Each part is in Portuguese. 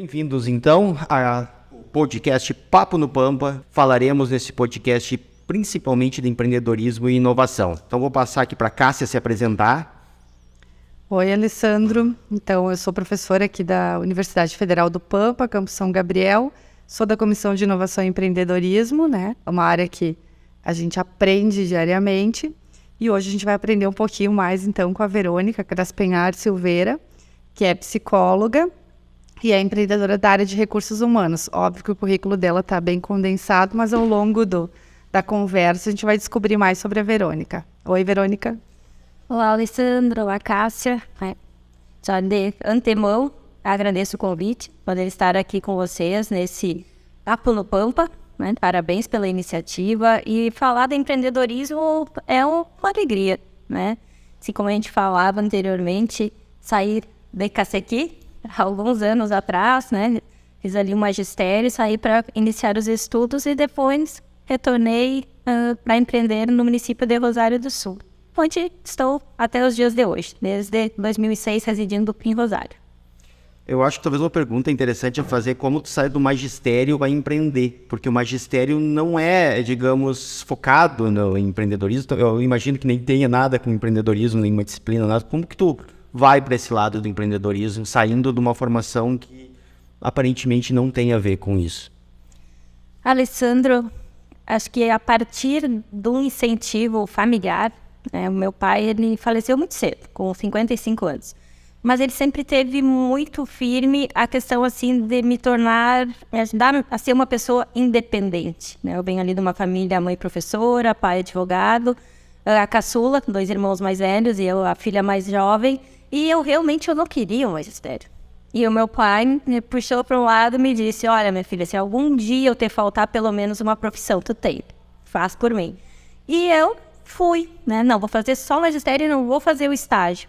Bem-vindos, então, ao podcast Papo no Pampa. Falaremos nesse podcast principalmente de empreendedorismo e inovação. Então, vou passar aqui para a Cássia se apresentar. Oi, Alessandro. Então, eu sou professora aqui da Universidade Federal do Pampa, Campus São Gabriel. Sou da Comissão de Inovação e Empreendedorismo, né? É uma área que a gente aprende diariamente. E hoje a gente vai aprender um pouquinho mais, então, com a Verônica Craspenhar Silveira, que é psicóloga e é empreendedora da área de recursos humanos. Óbvio que o currículo dela está bem condensado, mas ao longo da conversa a gente vai descobrir mais sobre a Verônica. Oi, Verônica. Olá, Alessandro. Olá, Cássia. Já de antemão, agradeço o convite, poder estar aqui com vocês nesse Papo no Pampa. Né? Parabéns pela iniciativa. E falar de empreendedorismo é uma alegria, né? Assim como a gente falava anteriormente, sair de Cacequi, alguns anos atrás, né? Fiz ali um magistério, saí para iniciar os estudos e depois retornei para empreender no município de Rosário do Sul, onde estou até os dias de hoje, desde 2006 residindo em Rosário. Eu acho que talvez uma pergunta interessante a fazer como tu sai do magistério a empreender, porque o magistério não é, digamos, focado no empreendedorismo. Eu imagino que nem tenha nada com empreendedorismo, nenhuma disciplina, nada. Como que tu vai para esse lado do empreendedorismo, saindo de uma formação que aparentemente não tem a ver com isso? Alessandro, acho que a partir de um incentivo familiar, né, o meu pai ele faleceu muito cedo, com 55 anos. Mas ele sempre teve muito firme a questão assim de me tornar, me ajudar a ser uma pessoa independente. Né? Eu venho ali de uma família, mãe professora, pai advogado, a caçula, 2 irmãos mais velhos e eu a filha mais jovem. E eu realmente não queria um magistério. E o meu pai me puxou para um lado e me disse, olha minha filha, se algum dia eu te faltar pelo menos uma profissão, tu tem, faz por mim. E eu fui, né? Não, vou fazer só magistério e não vou fazer o estágio.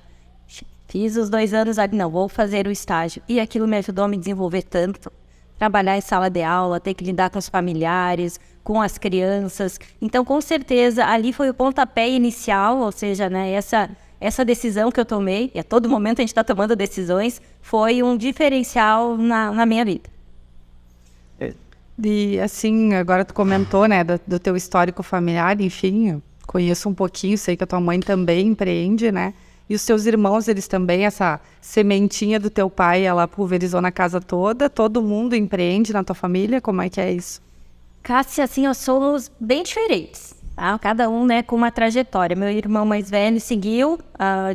Fiz os 2 anos ali, não, vou fazer o estágio. E aquilo me ajudou a me desenvolver tanto. Trabalhar em sala de aula, ter que lidar com os familiares, com as crianças. Então, com certeza, ali foi o pontapé inicial, ou seja, né, essa decisão que eu tomei, e a todo momento a gente está tomando decisões, foi um diferencial na minha vida. E assim, agora tu comentou, né, do teu histórico familiar, enfim, eu conheço um pouquinho, sei que a tua mãe também empreende, né? E os teus irmãos, eles também, essa sementinha do teu pai, ela pulverizou na casa toda? Todo mundo empreende na tua família? Como é que é isso? Cássia, assim, nós somos bem diferentes, tá? Cada um, né, com uma trajetória. Meu irmão mais velho seguiu,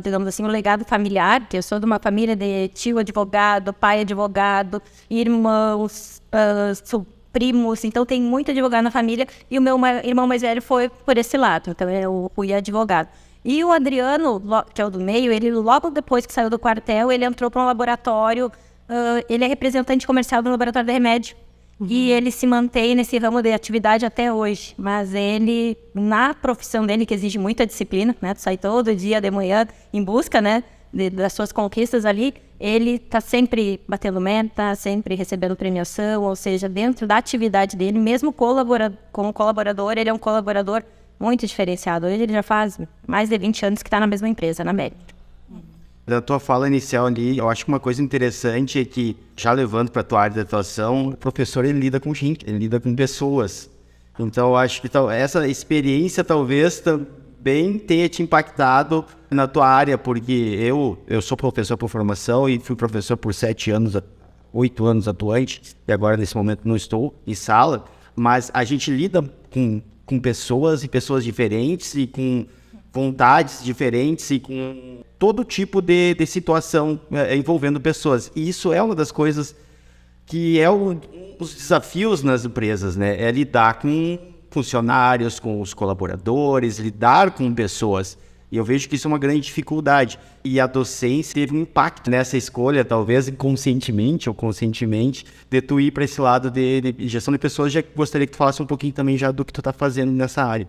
digamos assim, o legado familiar, que eu sou de uma família de tio advogado, pai advogado, irmãos, primos, então tem muito advogado na família, e o meu irmão mais velho foi por esse lado, então eu fui advogado. E o Adriano, que é o do meio, ele logo depois que saiu do quartel, ele entrou para um laboratório, ele é representante comercial do laboratório de remédio. E ele se mantém nesse ramo de atividade até hoje. Mas ele, na profissão dele, que exige muita disciplina, né? Tu sai todo dia de manhã em busca, né, das suas conquistas ali, ele está sempre batendo meta, sempre recebendo premiação, ou seja, dentro da atividade dele, mesmo como colaborador, ele é um colaborador muito diferenciado. Hoje ele já faz mais de 20 anos que está na mesma empresa, na Mérito. Da tua fala inicial ali, eu acho que uma coisa interessante é que, já levando para a tua área de atuação, o professor ele lida com gente, ele lida com pessoas. Então eu acho que essa experiência talvez também tenha te impactado na tua área, porque eu sou professor por formação e fui professor por 8 anos atuante, e agora nesse momento não estou em sala, mas a gente lida com pessoas e pessoas diferentes e com vontades diferentes e com todo tipo de situação envolvendo pessoas. E isso é uma das coisas que é os desafios nas empresas, né? É lidar com funcionários, com os colaboradores, lidar com pessoas. E eu vejo que isso é uma grande dificuldade. E a docência teve um impacto nessa escolha, talvez inconscientemente ou conscientemente, de tu ir para esse lado de gestão de pessoas. Já gostaria que tu falasse um pouquinho também já do que tu está fazendo nessa área.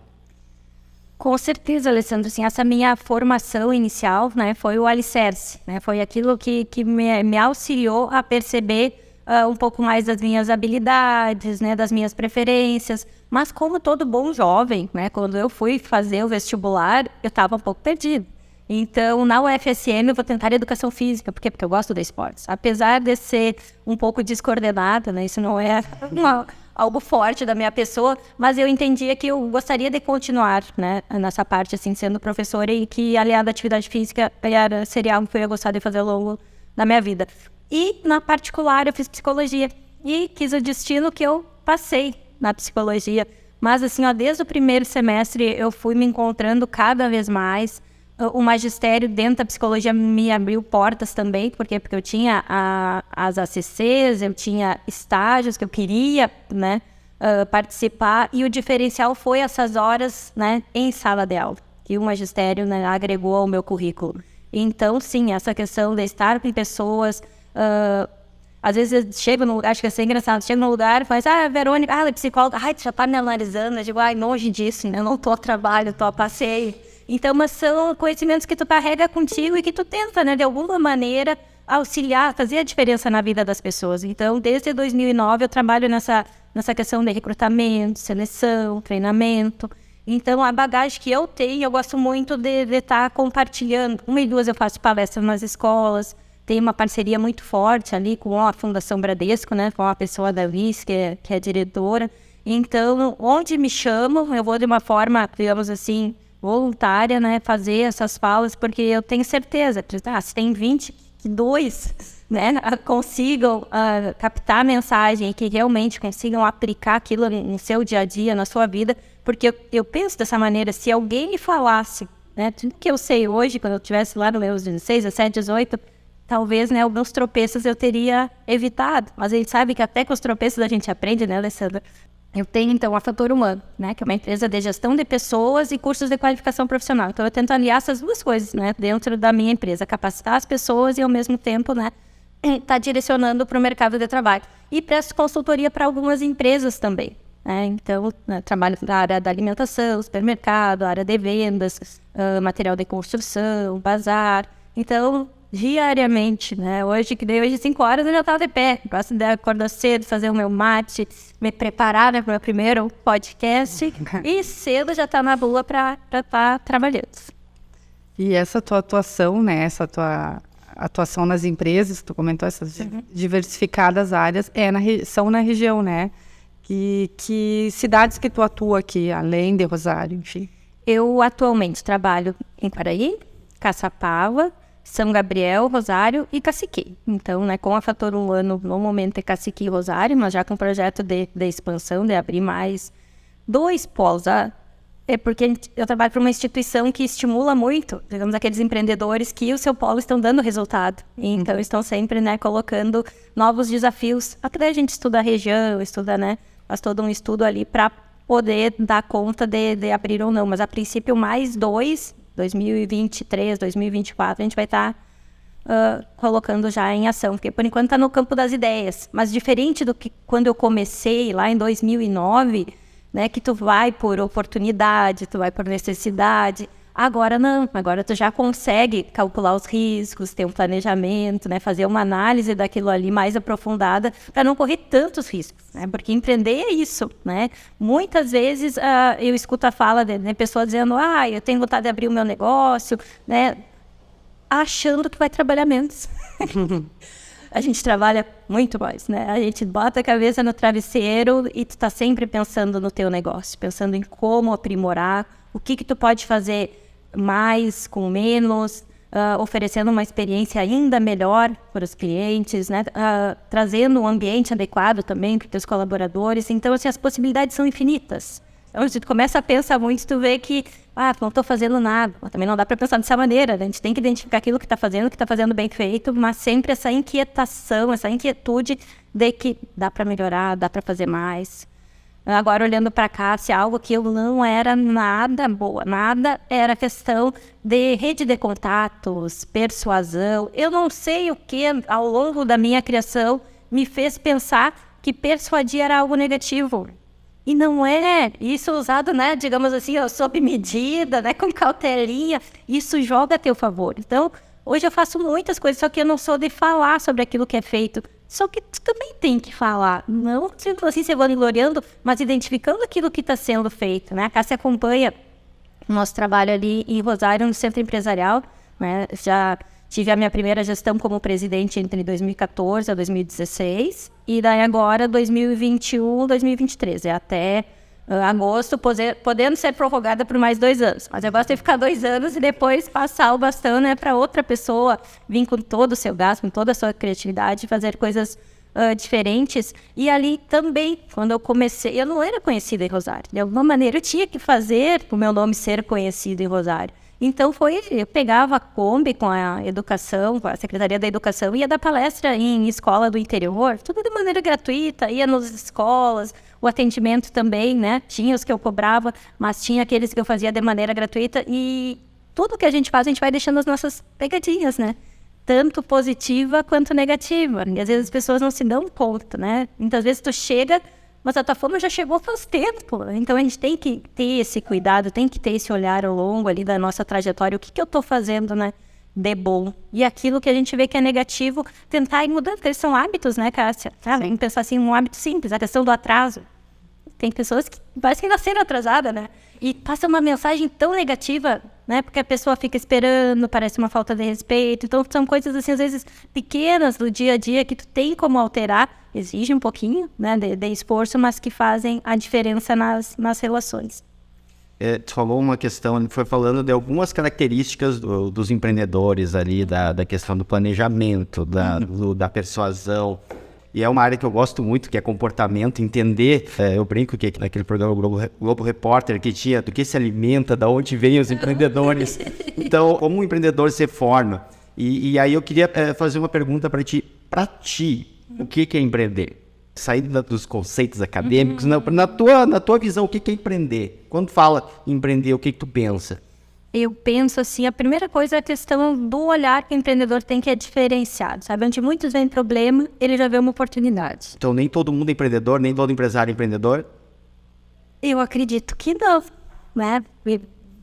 Com certeza, Alessandro. Assim, essa minha formação inicial, né, foi o alicerce. Né, foi aquilo que me auxiliou a perceber um pouco mais das minhas habilidades, né, das minhas preferências. Mas como todo bom jovem, né, quando eu fui fazer o vestibular, eu estava um pouco perdido. Então, na UFSM, eu vou tentar educação física. Por quê? Porque eu gosto de esportes. Apesar de ser um pouco descoordenada, né? Isso não é algo forte da minha pessoa, mas eu entendia que eu gostaria de continuar, né, nessa parte, assim, sendo professora, e que, aliada à atividade física, seria algo que eu ia gostar de fazer ao longo da minha vida. E, na particular, eu fiz psicologia. E quis o destino que eu passei na psicologia. Mas, assim, desde o primeiro semestre, eu fui me encontrando cada vez mais. O magistério dentro da psicologia me abriu portas também, porque eu tinha as ACCs, eu tinha estágios que eu queria, né, participar, e o diferencial foi essas horas, né, em sala de aula, que o magistério, né, agregou ao meu currículo. Então, sim, essa questão de estar com pessoas, às vezes eu chego no lugar, acho que é engraçado, chego no lugar e faz, Verônica, ela é psicóloga, tu já tá me analisando, eu digo, longe disso, né, eu não tô a trabalho, tô a passeio. Então, mas são conhecimentos que tu carrega contigo e que tu tenta, né, de alguma maneira, auxiliar, fazer a diferença na vida das pessoas. Então, desde 2009, eu trabalho nessa questão de recrutamento, seleção, treinamento. Então, a bagagem que eu tenho, eu gosto muito de estar compartilhando. 1 e 2 eu faço palestras nas escolas, tenho uma parceria muito forte ali com a Fundação Bradesco, né, com a pessoa da Liz, que é diretora. Então, onde me chamam, eu vou de uma forma, digamos assim, voluntária, né, fazer essas falas, porque eu tenho certeza que se tem 20, que 2, né, consigam captar a mensagem e que realmente consigam aplicar aquilo no seu dia a dia, na sua vida, porque eu penso dessa maneira, se alguém me falasse, né, tudo que eu sei hoje, quando eu estivesse lá nos meus 16, 17, 18, talvez, né, alguns tropeços eu teria evitado, mas a gente sabe que até com os tropeços a gente aprende, né, Alessandra? Eu tenho, então, a Fator Humano, né, que é uma empresa de gestão de pessoas e cursos de qualificação profissional. Então, eu tento aliar essas duas coisas, né, dentro da minha empresa, capacitar as pessoas e, ao mesmo tempo, né, tá direcionando para o mercado de trabalho. E presto consultoria para algumas empresas também, né? Então, né, trabalho na área da alimentação, supermercado, área de vendas, material de construção, bazar. Então, diariamente, né? Hoje, 5 horas, eu já estava de pé. Gosto de acordar cedo, fazer o meu mate, me preparar, né, para o meu primeiro podcast. E cedo já tá na rua para estar trabalhando. E essa tua atuação, né? Essa tua atuação nas empresas, tu comentou essas diversificadas áreas, são na região, né? Que cidades que tu atua aqui, além de Rosário, enfim? Eu atualmente trabalho em Quaraí, Caçapava, São Gabriel, Rosário e Caciqui. Então, né, com a Fator Humano, no momento é Caciqui e Rosário, mas já com o projeto de expansão, de abrir mais 2 polos. É porque eu trabalho para uma instituição que estimula muito, digamos, aqueles empreendedores que o seu polo estão dando resultado. Então, estão sempre, né, colocando novos desafios. Até a gente estuda a região, né, faz todo um estudo ali para poder dar conta de abrir ou não. Mas, a princípio, mais 2... 2023, 2024, a gente vai estar colocando já em ação, porque por enquanto está no campo das ideias, mas diferente do que quando eu comecei lá em 2009, né, que tu vai por oportunidade, tu vai por necessidade, agora não, agora tu já consegue calcular os riscos, ter um planejamento, né, fazer uma análise daquilo ali mais aprofundada para não correr tantos riscos, né, porque empreender é isso, né, muitas vezes eu escuto a fala de pessoas dizendo, eu tenho vontade de abrir o meu negócio, né, achando que vai trabalhar menos. A gente trabalha muito mais, né, a gente bota a cabeça no travesseiro e tu tá sempre pensando no teu negócio, pensando em como aprimorar, o que tu pode fazer mais com menos, oferecendo uma experiência ainda melhor para os clientes, né? Trazendo um ambiente adequado também para os teus colaboradores. Então, assim, as possibilidades são infinitas. Então, se tu começa a pensar muito, tu vê que, não estou fazendo nada. Mas também não dá para pensar dessa maneira, né? A gente tem que identificar aquilo que está fazendo bem feito, mas sempre essa inquietação, essa inquietude de que dá para melhorar, dá para fazer mais. Agora, olhando para cá, se algo que eu não era nada boa, nada, era questão de rede de contatos, persuasão. Eu não sei o que, ao longo da minha criação, me fez pensar que persuadir era algo negativo. E não é. Isso usado, né, digamos assim, sob medida, né, com cautelinha, isso joga a teu favor. Então, hoje eu faço muitas coisas, só que eu não sou de falar sobre aquilo que é feito. Só que tu também tem que falar, não assim se vangloriando, mas identificando aquilo que está sendo feito, né? A Cássia acompanha o nosso trabalho ali em Rosário, no Centro Empresarial, né? Já tive a minha primeira gestão como presidente entre 2014 a 2016 e daí agora 2021, 2023, até agosto, podendo ser prorrogada por mais 2 anos. Mas eu gosto de ficar 2 anos e depois passar o bastão, né, para outra pessoa vir com todo o seu gasto, com toda a sua criatividade, fazer coisas diferentes. E ali também, quando eu comecei, eu não era conhecida em Rosário. De alguma maneira eu tinha que fazer o meu nome ser conhecido em Rosário. Então eu pegava a Kombi com a educação, com a Secretaria da Educação, ia dar palestra em escola do interior, tudo de maneira gratuita, ia nas escolas, o atendimento também, né? Tinha os que eu cobrava, mas tinha aqueles que eu fazia de maneira gratuita e tudo que a gente faz, a gente vai deixando as nossas pegadinhas, né? Tanto positiva quanto negativa. E às vezes as pessoas não se dão conta, né? Muitas vezes tu chega, mas a tua fama já chegou faz tempo. Então a gente tem que ter esse cuidado, tem que ter esse olhar ao longo ali da nossa trajetória. O que eu estou fazendo, né, de bom? E aquilo que a gente vê que é negativo, tentar ir mudando, porque eles são hábitos, né, Cássia? Vamos pensar assim, um hábito simples, a questão do atraso. Tem pessoas que parecem que nasceram atrasada, né? E passa uma mensagem tão negativa, né? Porque a pessoa fica esperando, parece uma falta de respeito. Então, são coisas, assim, às vezes, pequenas do dia a dia que tu tem como alterar. Exige um pouquinho, né, de esforço, mas que fazem a diferença nas relações. Tu falou uma questão, foi falando de algumas características dos empreendedores ali, da questão do planejamento, da persuasão. E é uma área que eu gosto muito, que é comportamento, entender. Eu brinco que naquele programa Globo Repórter que tinha do que se alimenta, de onde vêm os empreendedores. Então, como um empreendedor se forma? E aí eu queria fazer uma pergunta para ti. Para ti, o que é empreender? Saindo dos conceitos acadêmicos, na tua visão, o que é empreender? Quando fala em empreender, o que tu pensa? Eu penso assim, a primeira coisa é a questão do olhar que o empreendedor tem, que é diferenciado, sabe? Onde muitos veem problema, ele já vê uma oportunidade. Então nem todo mundo é empreendedor, nem todo empresário é empreendedor? Eu acredito que não, né?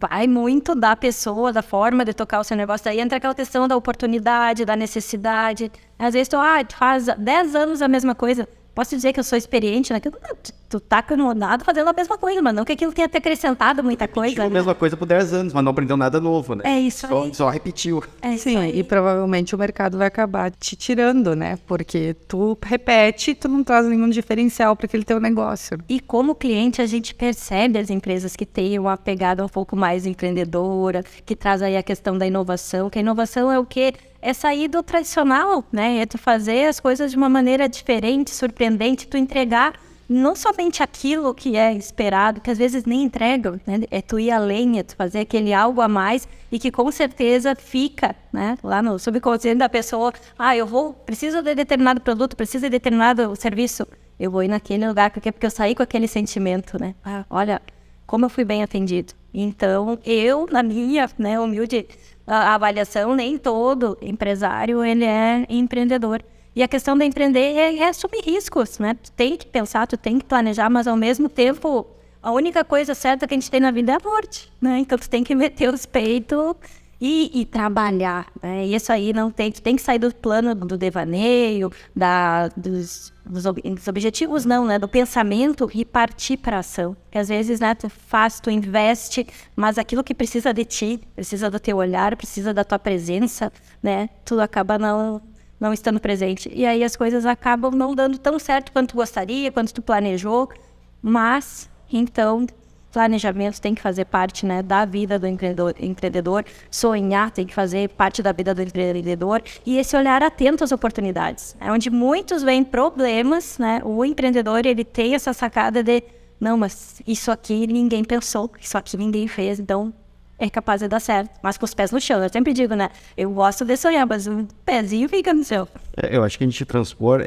Vai muito da pessoa, da forma de tocar o seu negócio. Daí entra aquela questão da oportunidade, da necessidade. Às vezes tu faz 10 anos a mesma coisa. Posso dizer que eu sou experiente naquilo? Não, tu tá canonado fazendo a mesma coisa, mas não que aquilo tenha te acrescentado muita coisa. Repetiu a mesma coisa por 10 anos, mas não aprendeu nada novo, né? É isso aí. Só repetiu. Sim, e provavelmente o mercado vai acabar te tirando, né? Porque tu repete e tu não traz nenhum diferencial para aquele teu negócio. E como cliente, a gente percebe as empresas que têm uma pegada um pouco mais empreendedora, que traz aí a questão da inovação, que a inovação é o quê? É sair do tradicional, né? É tu fazer as coisas de uma maneira diferente, surpreendente, tu entregar não somente aquilo que é esperado, que às vezes nem entregam, né? É tu ir além, é tu fazer aquele algo a mais e que com certeza fica, né, lá no subconsciente da pessoa. Preciso de determinado produto, preciso de determinado serviço, eu vou ir naquele lugar, porque eu saí com aquele sentimento, né? Olha, como eu fui bem atendido. Então, eu, na minha, né, humilde a avaliação, nem todo empresário ele é empreendedor. E a questão de empreender é assumir riscos, né? Tu tem que pensar, tu tem que planejar, mas ao mesmo tempo, a única coisa certa que a gente tem na vida é a morte, né? Então tu tem que meter os peitos e trabalhar, né? E isso aí tu tem que sair do plano do devaneio, dos objetivos não, né? Do pensamento e partir para a ação. Porque às vezes, né, tu investe, mas aquilo que precisa de ti, precisa do teu olhar, precisa da tua presença, né? Tu acaba não estando presente. E aí as coisas acabam não dando tão certo quanto tu gostaria, quanto tu planejou, mas então planejamento tem que fazer parte, né, da vida do empreendedor, sonhar tem que fazer parte da vida do empreendedor e esse olhar atento às oportunidades. É onde muitos veem problemas, né, o empreendedor ele tem essa sacada de, não, mas isso aqui ninguém pensou, isso aqui ninguém fez, então é capaz de dar certo, mas com os pés no chão. Eu sempre digo, né, eu gosto de sonhar, mas o pezinho fica no chão. Eu acho que a gente transpor,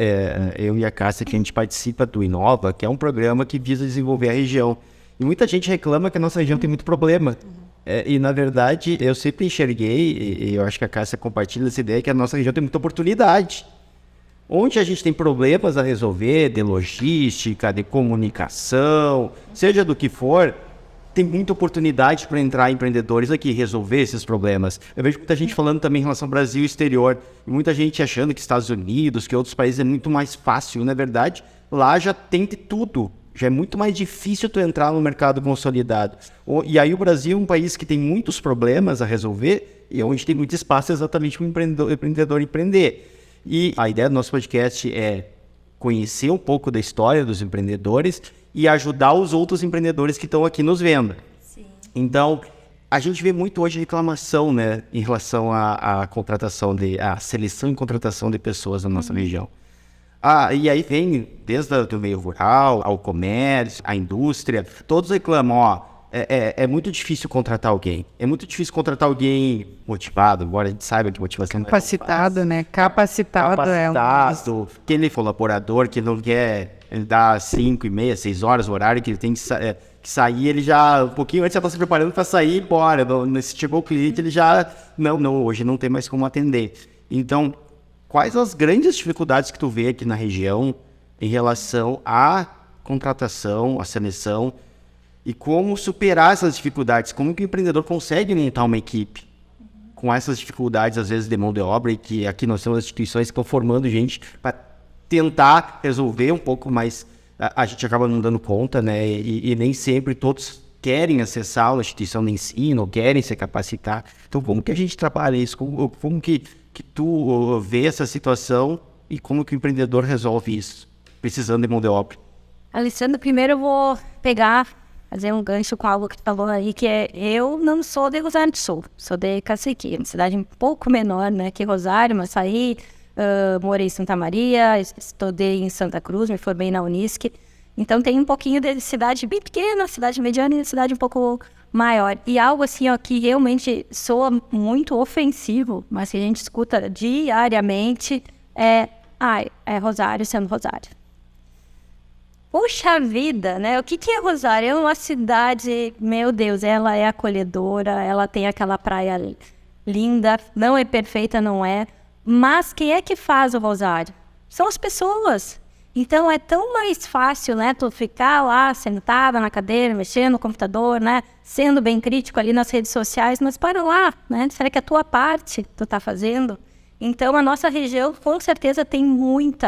eu e a Cássia, que a gente participa do Inova, que é um programa que visa desenvolver a região. E muita gente reclama que a nossa região tem muito problema. E, na verdade, eu sempre enxerguei, e eu acho que a Cássia compartilha essa ideia, que a nossa região tem muita oportunidade. Onde a gente tem problemas a resolver, de logística, de comunicação, seja do que for, tem muita oportunidade para entrar empreendedores aqui e resolver esses problemas. Eu vejo muita gente falando também em relação ao Brasil e exterior. E muita gente achando que Estados Unidos, que outros países é muito mais fácil. Na verdade, lá já tem de tudo. Já é muito mais difícil tu entrar no mercado consolidado. E aí o Brasil é um país que tem muitos problemas a resolver e onde tem muito espaço exatamente para o empreendedor empreender. E a ideia do nosso podcast é conhecer um pouco da história dos empreendedores e ajudar os outros empreendedores que estão aqui nos vendo. Sim. Então, a gente vê muito hoje reclamação, né, em relação à contratação a seleção e contratação de pessoas na nossa região. E aí vem desde o meio rural, ao comércio, à indústria, todos reclamam, é muito difícil contratar alguém. É muito difícil contratar alguém motivado, embora a gente saiba que motivação capacitado, né? Capacitado, aquele colaborador que não quer dar 5h30, 6 horas o horário que ele tem que sair, ele já, um pouquinho antes já está se preparando para sair e ir embora. Se chegou o cliente, ele já, não, hoje não tem mais como atender. Então, quais as grandes dificuldades que tu vê aqui na região em relação à contratação, à seleção, e como superar essas dificuldades? Como que o empreendedor consegue montar uma equipe com essas dificuldades, às vezes, de mão de obra, e que aqui nós temos instituições que estão formando gente para tentar resolver um pouco, mas a gente acaba não dando conta, né? E nem sempre todos querem acessar uma instituição de ensino, ou querem se capacitar. Então, como que a gente trabalha isso? Como que tu vê essa situação e como que o empreendedor resolve isso, precisando de mão de obra? Alessandro, primeiro eu vou fazer um gancho com algo que tu falou aí, que eu não sou de Rosário do Sul, sou de Cacequi, uma cidade um pouco menor, né, que Rosário, mas saí, morei em Santa Maria, estudei em Santa Cruz, me formei na Unisc, então tem um pouquinho de cidade bem pequena, cidade mediana e cidade um pouco maior. E algo assim, que realmente soa muito ofensivo, mas que a gente escuta diariamente, é Rosário sendo Rosário. Puxa vida, né? O que é Rosário? É uma cidade, meu Deus, ela é acolhedora, ela tem aquela praia linda, não é perfeita, não é. Mas quem é que faz o Rosário? São as pessoas. Então é tão mais fácil, né, tu ficar lá sentada na cadeira, mexendo no computador, né, sendo bem crítico ali nas redes sociais, mas para lá, né? Será que a tua parte tu tá fazendo? Então a nossa região com certeza tem muito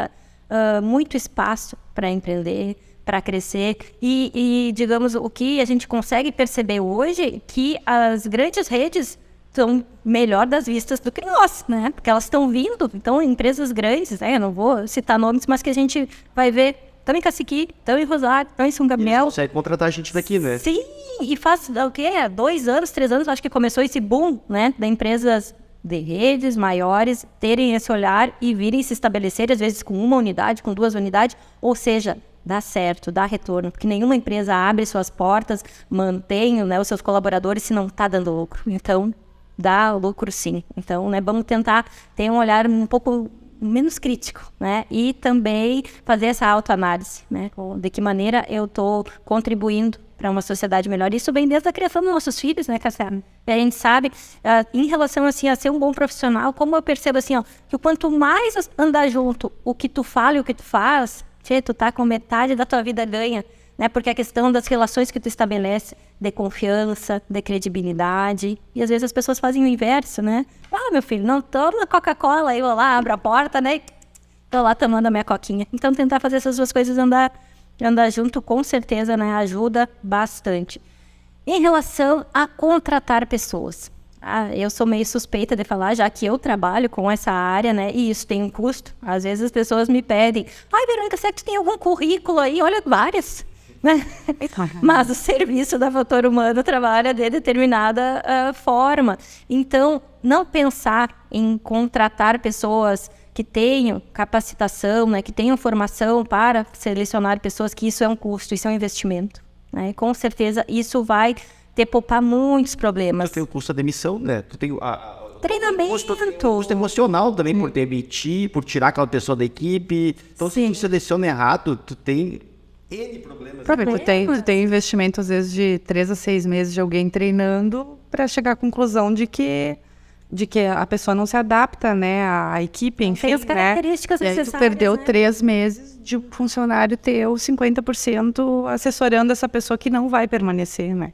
espaço para empreender, para crescer e, digamos, o que a gente consegue perceber hoje, que as grandes redes estão melhor das vistas do que nós, né? Porque elas estão vindo, então empresas grandes, né? Eu não vou citar nomes, mas que a gente vai ver, estão em Cacequi, estão em Rosário, estão em São Gabriel. Eles conseguem contratar a gente daqui, né? Sim, e faz o quê? 2 anos, 3 anos, acho que começou esse boom, né? De empresas de redes maiores terem esse olhar e virem se estabelecer, às vezes com 1 unidade, com 2 unidades, ou seja, dá certo, dá retorno, porque nenhuma empresa abre suas portas, mantém, né, os seus colaboradores se não está dando lucro. Então, dá lucro sim. Então, né, vamos tentar ter um olhar um pouco menos crítico, né, e também fazer essa autoanálise, né, de que maneira eu estou contribuindo para uma sociedade melhor. Isso vem desde a criação dos nossos filhos, né, Cassiano? E a gente sabe, em relação, assim, a ser um bom profissional, como eu percebo, assim, que quanto mais andar junto, o que tu fala e o que tu faz, tu tá com metade da tua vida ganha, né? Porque a questão das relações que tu estabelece, de confiança, de credibilidade, e às vezes as pessoas fazem o inverso, né? Meu filho, não toma Coca-Cola, eu vou lá, abro a porta, né? Tô lá tomando a minha coquinha. Então, tentar fazer essas duas coisas andar junto, com certeza, né, ajuda bastante. Em relação a contratar pessoas, eu sou meio suspeita de falar, já que eu trabalho com essa área, né, e isso tem um custo. Às vezes as pessoas me pedem, Verônica, será que tu tem algum currículo aí? Olha, várias, né? Mas o serviço da Fator Humano trabalha de determinada forma. Então, não pensar em contratar pessoas que tenham capacitação, né, que tenham formação para selecionar pessoas, que isso é um custo, isso é um investimento, né? E com certeza isso vai te poupar muitos problemas. Tu tem o custo da demissão, né? Tu tem treinamento. O custo emocional também por demitir, por tirar aquela pessoa da equipe. Então, se tu seleciona errado, tu tem N problemas. Tu tem investimento, às vezes, de 3 a 6 meses de alguém treinando para chegar à conclusão de que a pessoa não se adapta, né, à equipe, enfim, as características necessárias, tu perdeu, né? 3 meses de um funcionário teu, 50% assessorando essa pessoa que não vai permanecer, né?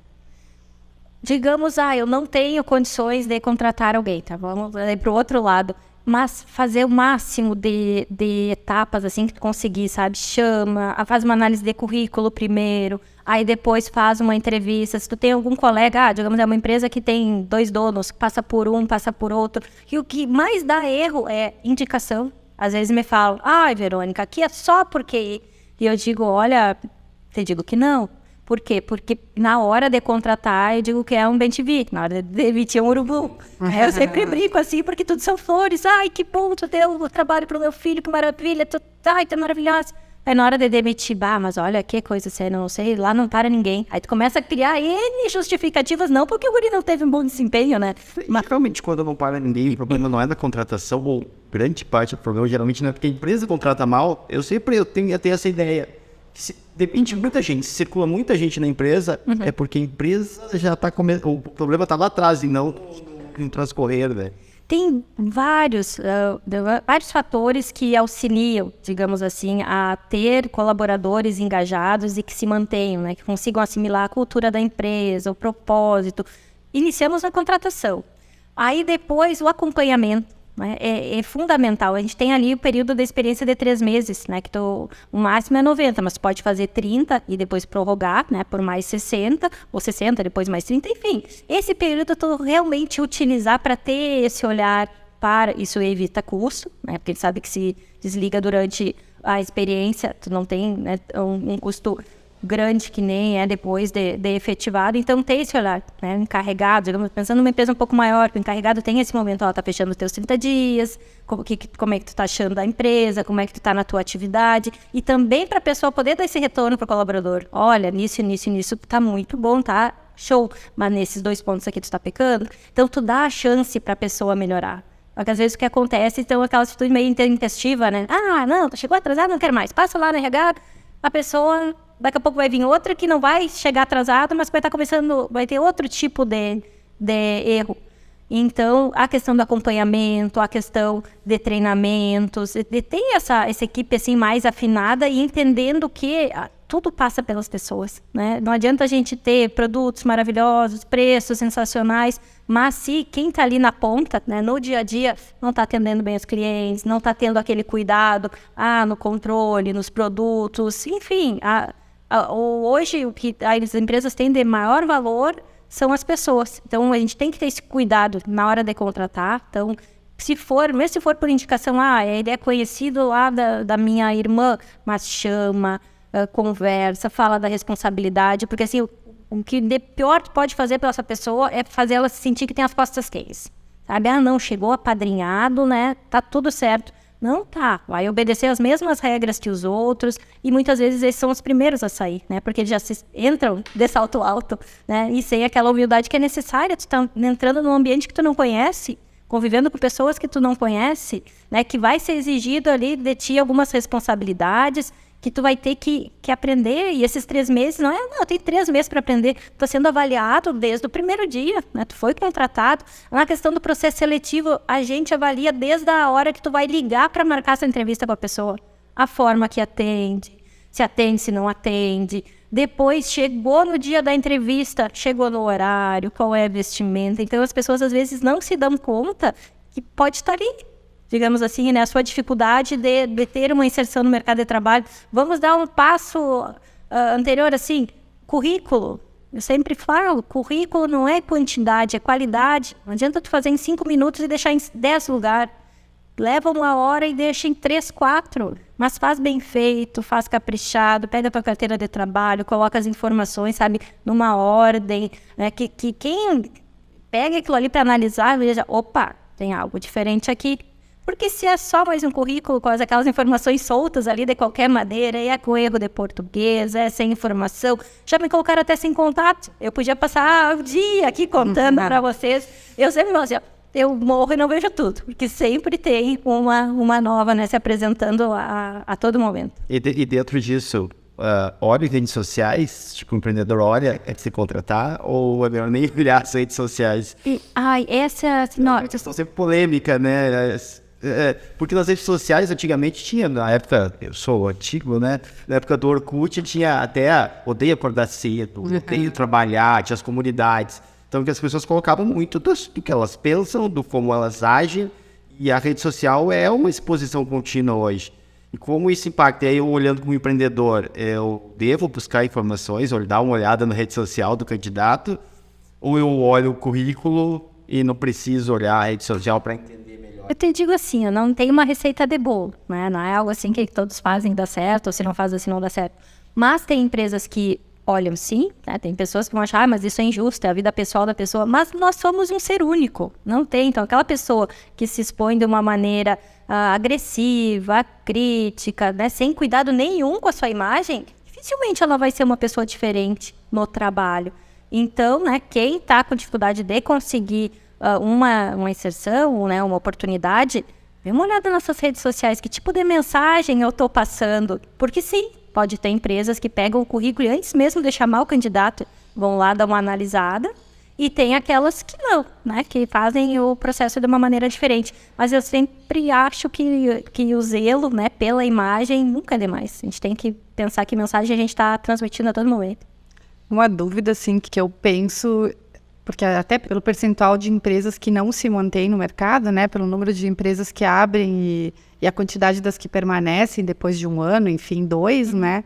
Digamos, eu não tenho condições de contratar alguém, tá? Vamos para o outro lado. mas fazer o máximo de etapas, assim, que tu conseguir, sabe? Chama, faz uma análise de currículo primeiro, aí depois faz uma entrevista. Se tu tem algum colega, digamos, é uma empresa que tem 2 donos, passa por um, passa por outro. E o que mais dá erro é indicação. Às vezes me falam, ai, Verônica, aqui é só porque... E eu digo, olha, te digo que não. Por quê? Porque na hora de contratar, eu digo que é um bem-te-vi. Na hora de demitir um urubu. Eu sempre brinco assim, porque tudo são flores. Ai, que bom, tu deu o trabalho pro meu filho, que maravilha. Ai, tu é maravilhosa. Aí na hora de demitir, mas olha, que coisa séria, não sei, lá não para ninguém. Aí tu começa a criar N justificativas, não porque o guri não teve um bom desempenho, né? Mas realmente, quando não para ninguém, o problema não é da contratação, ou grande parte do problema geralmente não é porque a empresa contrata mal. Eu tenho essa ideia. Depende de muita gente, se circula muita gente na empresa, é porque a empresa já está começando. O problema está lá atrás e não no transcorrer, né? Tem vários fatores que auxiliam, digamos assim, a ter colaboradores engajados e que se mantenham, né? Que consigam assimilar a cultura da empresa, o propósito. Iniciamos na contratação. Aí depois o acompanhamento. Né? É fundamental. A gente tem ali o período da experiência de 3 meses, né? Que o máximo é 90, mas pode fazer 30 e depois prorrogar, né? Por mais 60, ou 60, depois mais 30, enfim. Esse período tu realmente utilizar para ter esse olhar para... Isso evita custo, né? Porque a gente sabe que se desliga durante a experiência, tu não tem, né, um custo grande que nem é depois de efetivado. Então tem esse olhar, né, encarregado, digamos, pensando numa empresa um pouco maior, que o encarregado tem esse momento, tá fechando os teus 30 dias, como é que tu tá achando da empresa, como é que tu tá na tua atividade, e também para a pessoa poder dar esse retorno para o colaborador. Olha, nisso tá muito bom, tá? Show, mas nesses 2 pontos aqui tu tá pecando. Então tu dá a chance para a pessoa melhorar. Porque às vezes o que acontece, então aquela atitude meio intempestiva, né? Não, tu chegou atrasado, não quero mais. Passa lá no RH, a pessoa... Daqui a pouco vai vir outra que não vai chegar atrasada, mas vai ter outro tipo de erro. Então, a questão do acompanhamento, a questão de treinamentos, de ter essa equipe assim, mais afinada e entendendo que tudo passa pelas pessoas, né? Não adianta a gente ter produtos maravilhosos, preços sensacionais, mas se quem está ali na ponta, né, no dia a dia, não está atendendo bem os clientes, não está tendo aquele cuidado no controle, nos produtos, enfim... Hoje, o que as empresas têm de maior valor são as pessoas. Então, a gente tem que ter esse cuidado na hora de contratar. Então, mesmo se for por indicação, ele é conhecido lá da minha irmã, mas chama, conversa, fala da responsabilidade, porque assim, o que de pior pode fazer pela essa pessoa é fazer ela se sentir que tem as costas quentes. Sabe? Não, chegou apadrinhado, né? Tá tudo certo. Não tá, vai obedecer as mesmas regras que os outros e muitas vezes eles são os primeiros a sair, né? Porque eles já entram de salto alto, né? E sem aquela humildade que é necessária, tu tá entrando num ambiente que tu não conhece, convivendo com pessoas que tu não conhece, né? Que vai ser exigido ali de ti algumas responsabilidades que tu vai ter que aprender, e esses 3 meses, não, eu tenho 3 meses para aprender, tu sendo avaliado desde o primeiro dia, né? Tu foi contratado. Na questão do processo seletivo, a gente avalia desde a hora que tu vai ligar para marcar essa entrevista com a pessoa, a forma que atende, se não atende, depois chegou no dia da entrevista, chegou no horário, qual é a vestimenta. Então as pessoas às vezes não se dão conta que pode estar ali, digamos assim, né, a sua dificuldade de ter uma inserção no mercado de trabalho. Vamos dar um passo anterior, assim, currículo. Eu sempre falo, currículo não é quantidade, é qualidade. Não adianta tu fazer em 5 minutos e deixar em 10 lugares. Leva 1 hora e deixa em 3, 4. Mas faz bem feito, faz caprichado, pega a tua carteira de trabalho, coloca as informações, sabe, numa ordem, né, que quem pega aquilo ali para analisar, veja, opa, tem algo diferente aqui. Porque se é só mais um currículo com aquelas informações soltas ali de qualquer maneira, é com erro de português, é sem informação, já me colocaram até sem contato. Eu podia passar o dia aqui contando para vocês. Eu sempre falo assim, eu morro e não vejo tudo, porque sempre tem uma nova, né, se apresentando a todo momento. E dentro disso, olha as redes sociais, tipo, o empreendedor olha se contratar, ou é melhor nem olhar as redes sociais? Essa... É uma questão sempre polêmica, né? Porque nas redes sociais, antigamente tinha, na época, eu sou antigo, né? Na época do Orkut, tinha até odeio acordar cedo, odeio trabalhar, tinha as comunidades. Então, que as pessoas colocavam muito do que elas pensam, do como elas agem, E a rede social é uma exposição contínua hoje. E como isso impacta? Aí eu, olhando como empreendedor, eu devo buscar informações, ou dar uma olhada na rede social do candidato, ou eu olho o currículo e não preciso olhar a rede social para entender melhor? Eu te digo assim, eu não tenho uma receita de bolo, né? Não é algo assim que todos fazem e dá certo, ou se não faz assim não dá certo. Mas tem empresas que olham sim, né? Tem pessoas que vão achar, mas isso é injusto, é a vida pessoal da pessoa. Mas nós somos um ser único, não tem. Então, aquela pessoa que se expõe de uma maneira agressiva, crítica, né? Sem cuidado nenhum com a sua imagem, dificilmente ela vai ser uma pessoa diferente no trabalho. Então, né, quem está com dificuldade de conseguir uma inserção, né, uma oportunidade, dê uma olhada nas suas redes sociais, que tipo de mensagem eu estou passando. Porque sim, pode ter empresas que pegam o currículo e antes mesmo de chamar o candidato, vão lá dar uma analisada. E tem aquelas que não, né, que fazem o processo de uma maneira diferente. Mas eu sempre acho que o zelo, né, pela imagem nunca é demais. A gente tem que pensar que mensagem a gente está transmitindo a todo momento. Uma dúvida, assim, que eu penso, porque até pelo percentual de empresas que não se mantêm no mercado, né, pelo número de empresas que abrem e a quantidade das que permanecem depois de 1 ano, enfim, 2, né,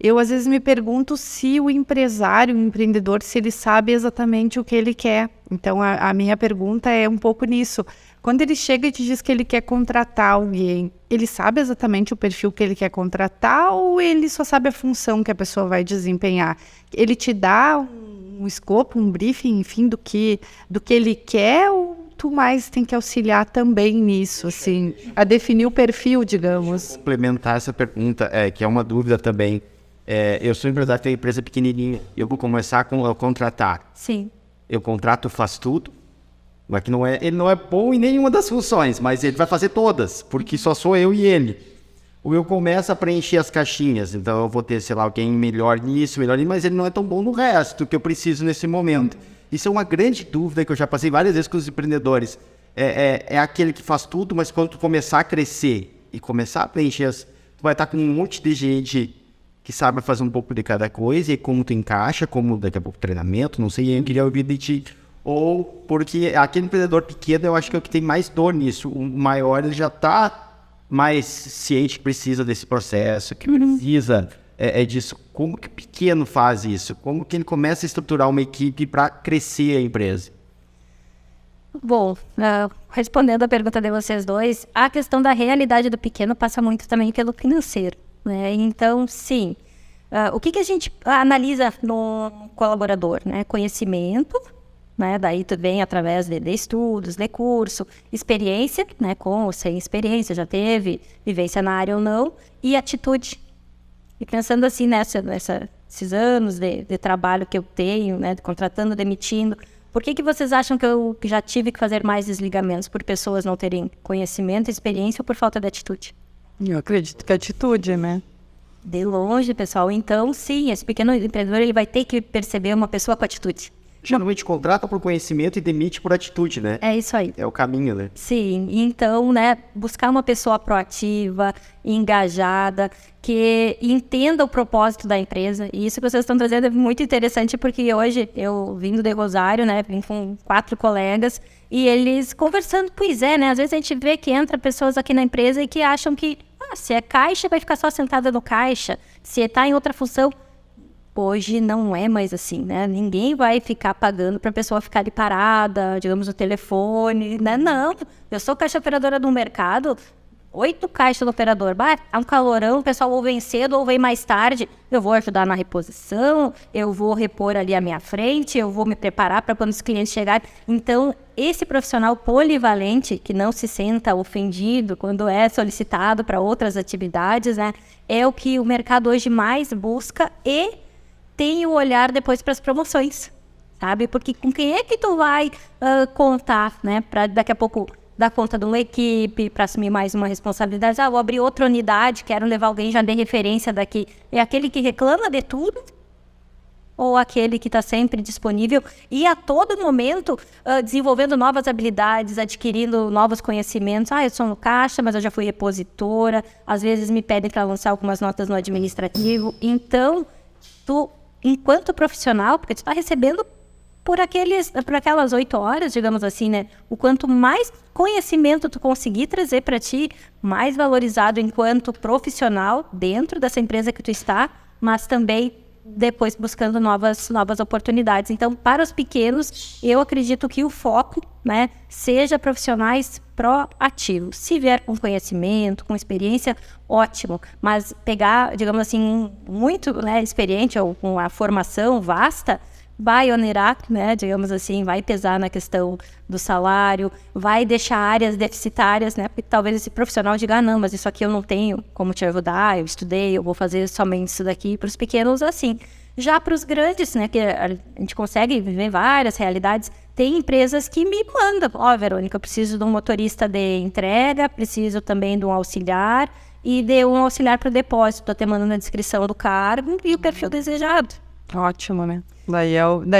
eu às vezes me pergunto se o empresário, o empreendedor, se ele sabe exatamente o que ele quer. Então, a minha pergunta é um pouco nisso. Quando ele chega e te diz que ele quer contratar alguém, ele sabe exatamente o perfil que ele quer contratar ou ele só sabe a função que a pessoa vai desempenhar? Ele te dá um escopo, um briefing, enfim, do que ele quer, ou tu mais tem que auxiliar também nisso, assim, a definir o perfil, digamos? Complementar essa pergunta, que é uma dúvida também. Eu sou empresário de uma empresa pequenininha, eu vou começar a contratar. Sim. Eu contrato, faz tudo, mas que ele não é bom em nenhuma das funções, mas ele vai fazer todas, porque só sou eu e ele. Ou eu começo a preencher as caixinhas, então eu vou ter, sei lá, alguém melhor nisso, mas ele não é tão bom no resto que eu preciso nesse momento. Isso é uma grande dúvida que eu já passei várias vezes com os empreendedores. É aquele que faz tudo, mas quando tu começar a crescer e começar a preencher, tu vai estar com um monte de gente que sabe fazer um pouco de cada coisa, e como tu encaixa, como daqui a pouco treinamento, não sei, eu queria ouvir de ti. Ou porque aquele empreendedor pequeno, eu acho que é o que tem mais dor nisso. O maior, ele já está mais ciente que precisa desse processo, que precisa disso. Como que o pequeno faz isso? Como que ele começa a estruturar uma equipe para crescer a empresa? Bom, respondendo a pergunta de vocês dois, a questão da realidade do pequeno passa muito também pelo financeiro, né? Então, sim, o que a gente analisa no colaborador, né? Conhecimento, né? Daí tu vem através de estudos, de curso, experiência, né? Com ou sem experiência, já teve vivência na área ou não, e atitude. E pensando assim, nesses anos de trabalho que eu tenho, né? Contratando, demitindo, por que vocês acham que eu já tive que fazer mais desligamentos? Por pessoas não terem conhecimento, experiência ou por falta de atitude? Eu acredito que a atitude, né? De longe, pessoal. Então, sim, esse pequeno empreendedor ele vai ter que perceber uma pessoa com atitude. Geralmente contrata por conhecimento e demite por atitude, né? É isso aí. É o caminho, né? Sim, então, né, buscar uma pessoa proativa, engajada, que entenda o propósito da empresa. E isso que vocês estão trazendo é muito interessante, porque hoje, eu vindo de Rosário, né, vim com 4 colegas, e eles conversando, pois é, né, às vezes a gente vê que entra pessoas aqui na empresa e que acham que, se é caixa, vai ficar só sentada no caixa, se está em outra função. Hoje não é mais assim, né? Ninguém vai ficar pagando para a pessoa ficar ali parada, digamos, no telefone, né? Não, eu sou caixa operadora do mercado, 8 caixas do operador. Há um calorão, o pessoal ou vem cedo ou vem mais tarde. Eu vou ajudar na reposição, eu vou repor ali à minha frente, eu vou me preparar para quando os clientes chegarem. Então, esse profissional polivalente, que não se senta ofendido quando é solicitado para outras atividades, né? É o que o mercado hoje mais busca e tem o olhar depois para as promoções, sabe? Porque com quem é que tu vai contar, né? Para daqui a pouco dar conta de uma equipe, para assumir mais uma responsabilidade. Vou abrir outra unidade, quero levar alguém já de referência daqui. É aquele que reclama de tudo ou aquele que está sempre disponível e a todo momento desenvolvendo novas habilidades, adquirindo novos conhecimentos. Eu sou no caixa, mas eu já fui repositora. Às vezes me pedem para lançar algumas notas no administrativo. Então, tu, enquanto profissional, porque tu está recebendo por aquelas 8 horas, digamos assim, né? O quanto mais conhecimento tu conseguir trazer para ti, mais valorizado enquanto profissional dentro dessa empresa que tu está, mas também depois buscando novas oportunidades. Então, para os pequenos, eu acredito que o foco, né, seja profissionais proativos. Se vier com conhecimento, com experiência, ótimo. Mas pegar, digamos assim, muito, né, experiente ou com a formação vasta, vai onerar, né, digamos assim, vai pesar na questão do salário, vai deixar áreas deficitárias, né, porque talvez esse profissional diga, não, mas isso aqui eu não tenho como te ajudar, eu estudei, eu vou fazer somente isso daqui. Para os pequenos, assim. Já para os grandes, né, que a gente consegue viver várias realidades, tem empresas que me mandam, Verônica, eu preciso de um motorista de entrega, preciso também de um auxiliar e de um auxiliar para o depósito, estou te mandando a descrição do cargo e o perfil desejado. Ótimo, né? Daí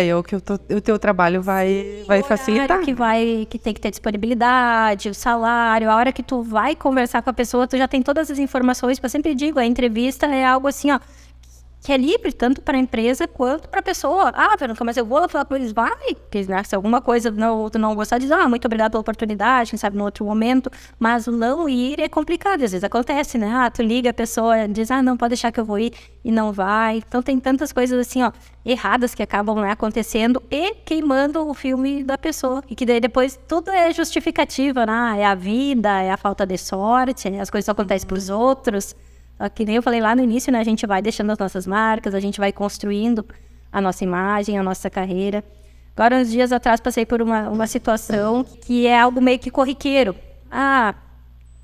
é o que o teu trabalho vai facilitar. Que tem que ter disponibilidade, o salário, a hora que tu vai conversar com a pessoa, tu já tem todas as informações. Eu sempre digo, a entrevista é algo assim, ó, que é livre, tanto para a empresa quanto para a pessoa. Verônica, mas eu vou lá falar com eles, vai, porque, né, se alguma coisa tu não gostar, diz, muito obrigado pela oportunidade, quem sabe no outro momento, mas o não ir é complicado, às vezes acontece, né, tu liga, a pessoa diz, não, pode deixar que eu vou ir, e não vai. Então tem tantas coisas assim, ó, erradas que acabam, né, acontecendo e queimando o filme da pessoa, e que daí depois tudo é justificativa, né, é a vida, é a falta de sorte, as coisas só acontecem para os outros. Que nem eu falei lá no início, né? A gente vai deixando as nossas marcas, a gente vai construindo a nossa imagem, a nossa carreira. Agora, uns dias atrás, passei por uma situação que é algo meio que corriqueiro.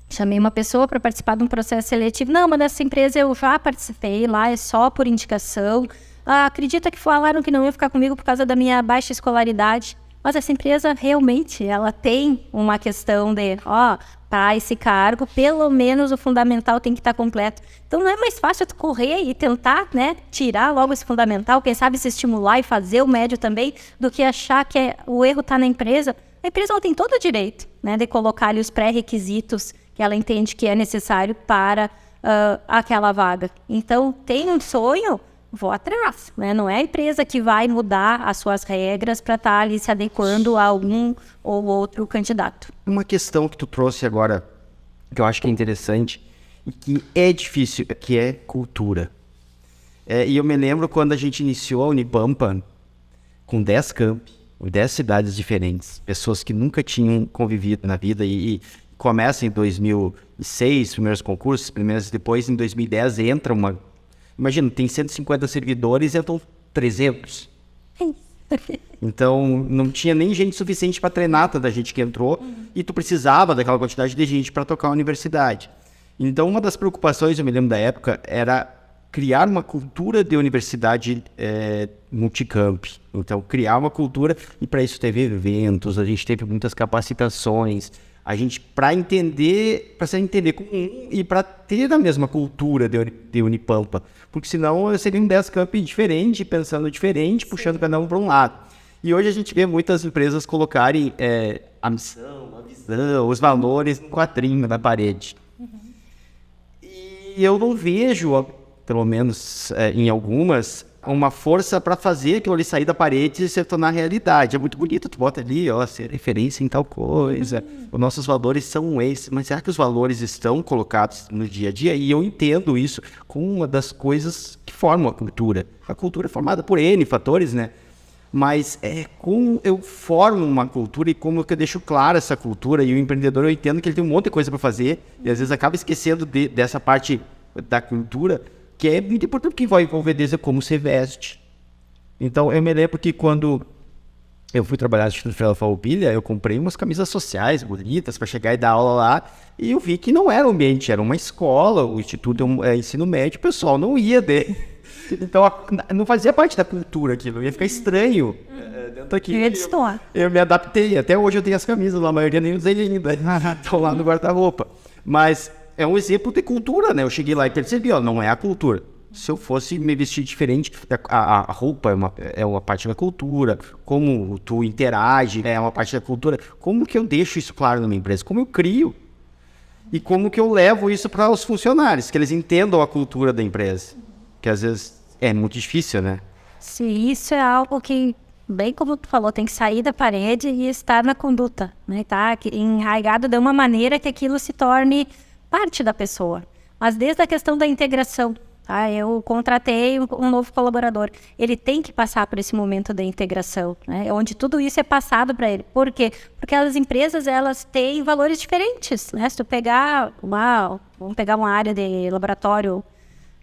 Chamei uma pessoa para participar de um processo seletivo. Não, mas nessa empresa eu já participei, lá é só por indicação. Acredita que falaram que não ia ficar comigo por causa da minha baixa escolaridade. Mas essa empresa realmente, ela tem uma questão de, para esse cargo, pelo menos o fundamental tem que estar completo. Então não é mais fácil tu correr e tentar, né, tirar logo esse fundamental, quem sabe se estimular e fazer o médio também, do que achar que o erro está na empresa. A empresa não tem todo o direito, né, de colocar ali os pré-requisitos que ela entende que é necessário para aquela vaga. Então, tem um sonho, vou atrás, né? Não é a empresa que vai mudar as suas regras para estar ali se adequando a um ou outro candidato. Uma questão que tu trouxe agora, que eu acho que é interessante e que é difícil, que é cultura. E eu me lembro quando a gente iniciou a Unipampa com 10 campi, 10 cidades diferentes, pessoas que nunca tinham convivido na vida e começa em 2006, primeiros concursos, depois em 2010 entra uma... Imagina, tem 150 servidores e entram 300. Então, não tinha nem gente suficiente para treinar tanta gente que entrou e tu precisava daquela quantidade de gente para tocar a universidade. Então, uma das preocupações, eu me lembro da época, era criar uma cultura de universidade multicamp. Então, criar uma cultura, e para isso teve eventos, a gente teve muitas capacitações, a gente, para se entender como e para ter a mesma cultura de Unipampa. Porque senão seriam 10 campi diferentes, pensando diferente, puxando cada um para um lado. E hoje a gente vê muitas empresas colocarem a missão, a visão, os valores no quadrinho na parede. E eu não vejo, pelo menos em algumas, uma força para fazer aquilo ali sair da parede e se tornar realidade. É muito bonito, tu bota ali, ser referência em tal coisa, os nossos valores são esses, mas será que os valores estão colocados no dia a dia? E eu entendo isso como uma das coisas que formam a cultura. A cultura é formada por N fatores, né? Mas como eu formo uma cultura e como que eu deixo clara essa cultura, e o empreendedor, eu entendo que ele tem um monte de coisa para fazer e às vezes acaba esquecendo dessa parte da cultura, que é muito importante, porque vai envolver desde como se veste. Então, eu me lembro que quando eu fui trabalhar no Instituto Federal Farroupilha, eu comprei umas camisas sociais bonitas para chegar e dar aula lá, e eu vi que não era um ambiente, era uma escola, o Instituto Ensino Médio, o pessoal não ia Então, não fazia parte da cultura aquilo, ia ficar estranho dentro aqui. Eu me adaptei, até hoje eu tenho as camisas, a maioria nem usei ainda, estão lá no guarda-roupa. Mas é um exemplo de cultura, né? Eu cheguei lá e percebi, não é a cultura. Se eu fosse me vestir diferente, a roupa é uma parte da cultura, como tu interage é uma parte da cultura. Como que eu deixo isso claro na minha empresa? Como eu crio? E como que eu levo isso para os funcionários, que eles entendam a cultura da empresa? Que às vezes é muito difícil, né? Sim, isso é algo que bem como tu falou, tem que sair da parede e estar na conduta, né? Tá enraizado de uma maneira que aquilo se torne parte da pessoa. Mas desde a questão da integração, tá? Eu contratei um novo colaborador. Ele tem que passar por esse momento da integração, né? Onde tudo isso é passado para ele. Por quê? Porque as empresas, elas têm valores diferentes, né? Se tu pegar vamos pegar uma área de laboratório,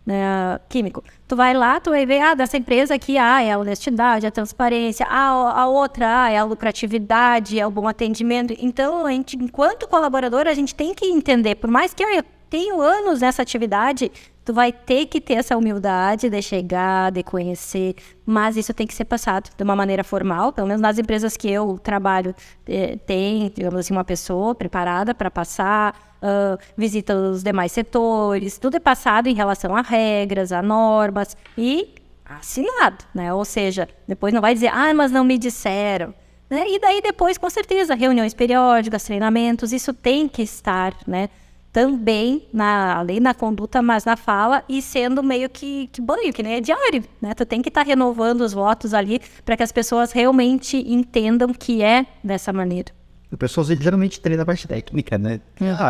né, químico. Tu vai lá, tu vai ver, dessa empresa aqui, é a honestidade, a transparência, a outra, é a lucratividade, é o bom atendimento. Então, a gente, enquanto colaborador, a gente tem que entender, por mais que eu tenho anos nessa atividade, tu vai ter que ter essa humildade de chegar, de conhecer, mas isso tem que ser passado de uma maneira formal, pelo menos nas empresas que eu trabalho, tem, digamos assim, uma pessoa preparada para passar, visita os demais setores, tudo é passado em relação a regras, a normas e assinado, né? Ou seja, depois não vai dizer, mas não me disseram, né? E daí depois, com certeza, reuniões periódicas, treinamentos, isso tem que estar, né? Também, além da conduta, mas na fala, e sendo meio que banho, que nem é diário, né? Tu tem que estar renovando os votos ali para que as pessoas realmente entendam que é dessa maneira. O pessoal geralmente treina a parte técnica, né?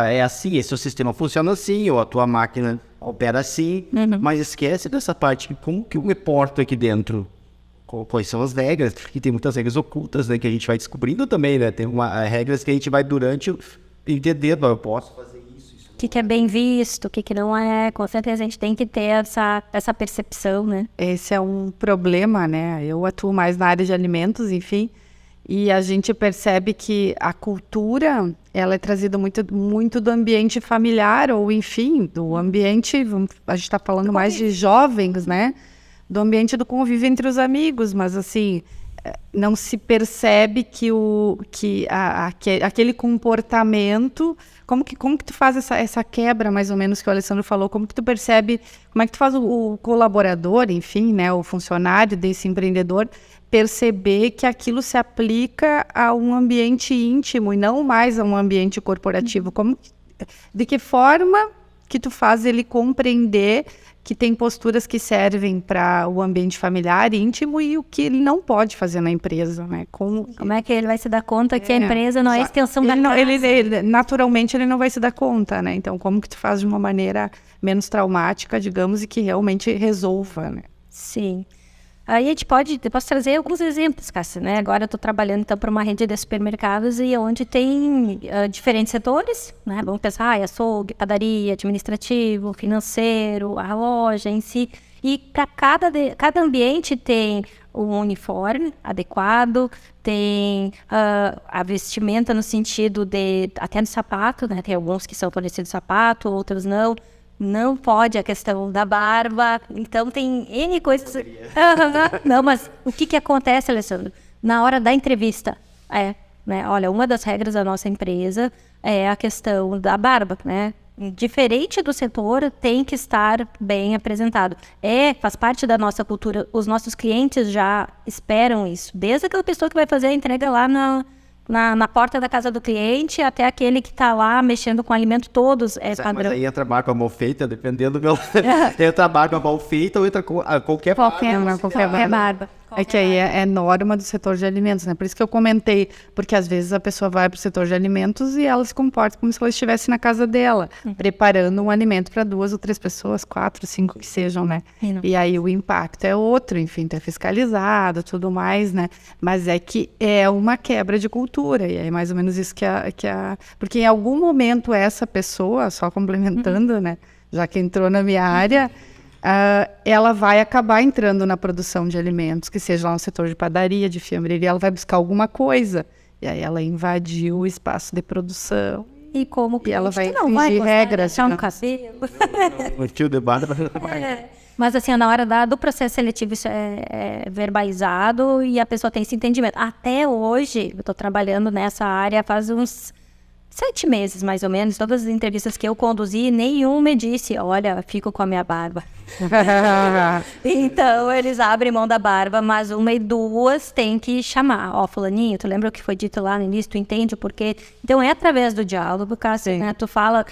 É assim, esse sistema funciona assim, ou a tua máquina opera assim, mas esquece dessa parte, como que eu me porto aqui dentro? Quais são as regras? E tem muitas regras ocultas, né, que a gente vai descobrindo também, né? Tem regras que a gente vai durante entendendo, eu posso fazer isso. O que é bem visto, o que não é, com certeza a gente tem que ter essa percepção, né? Esse é um problema, né? Eu atuo mais na área de alimentos, enfim, e a gente percebe que a cultura, ela é trazida muito do ambiente familiar, ou enfim, do ambiente, a gente está falando mais de jovens, né? Do ambiente do convívio entre os amigos, mas assim, não se percebe que aquele comportamento, como que tu faz essa quebra, mais ou menos, que o Alessandro falou, como que tu percebe, como é que tu faz o colaborador, enfim, né, o funcionário desse empreendedor, perceber que aquilo se aplica a um ambiente íntimo e não mais a um ambiente corporativo. De que forma que tu faz ele compreender que tem posturas que servem para o ambiente familiar, íntimo, e o que ele não pode fazer na empresa, né? Como é que ele vai se dar conta que a empresa não é a extensão da casa? Ele naturalmente, ele não vai se dar conta, né? Então, como que tu faz de uma maneira menos traumática, digamos, e que realmente resolva, né? Sim. Aí eu posso trazer alguns exemplos, Cássia, né? Agora eu estou trabalhando, então, para uma rede de supermercados e onde tem diferentes setores, né? Vamos pensar, açougue, padaria, administrativo, financeiro, a loja em si. E para cada ambiente tem um uniforme adequado, tem a vestimenta no sentido até do sapato, né? Tem alguns que são fornecidos de sapato, outros não. Não pode a questão da barba, então tem N coisas. Não, mas o que acontece, Alessandro? Na hora da entrevista, né? Olha, uma das regras da nossa empresa é a questão da barba, né? Diferente do setor, tem que estar bem apresentado. Faz parte da nossa cultura, os nossos clientes já esperam isso. Desde aquela pessoa que vai fazer a entrega lá na porta da casa do cliente, até aquele que está lá mexendo com o alimento, todos padrão. Mas aí entra barba mal feita, dependendo do meu... entra barba mal feita ou entra qualquer barba. É que aí é norma do setor de alimentos, né? Por isso que eu comentei, porque às vezes a pessoa vai para o setor de alimentos e ela se comporta como se ela estivesse na casa dela, preparando um alimento para 2 ou 3 pessoas, 4, 5 que sejam, né? E aí o impacto é outro, enfim, é fiscalizado, tudo mais, né? Mas é que é uma quebra de cultura, e é mais ou menos isso porque em algum momento essa pessoa, só complementando, né? Já que entrou na minha área... ela vai acabar entrando na produção de alimentos, que seja lá no setor de padaria, de fiambreria, ela vai buscar alguma coisa. E aí ela invadiu o espaço de produção. E ela vai infringir regras. O tio de barba. Mas assim, na hora do processo seletivo, isso é verbalizado e a pessoa tem esse entendimento. Até hoje, eu estou trabalhando nessa área faz uns 7 meses, mais ou menos. Todas as entrevistas que eu conduzi, nenhum me disse, olha, fico com a minha barba. Então, eles abrem mão da barba, mas 1 e 2 tem que chamar. Fulaninho, tu lembra o que foi dito lá no início? Tu entende o porquê? Então, é através do diálogo, Cássia, né? Tu fala,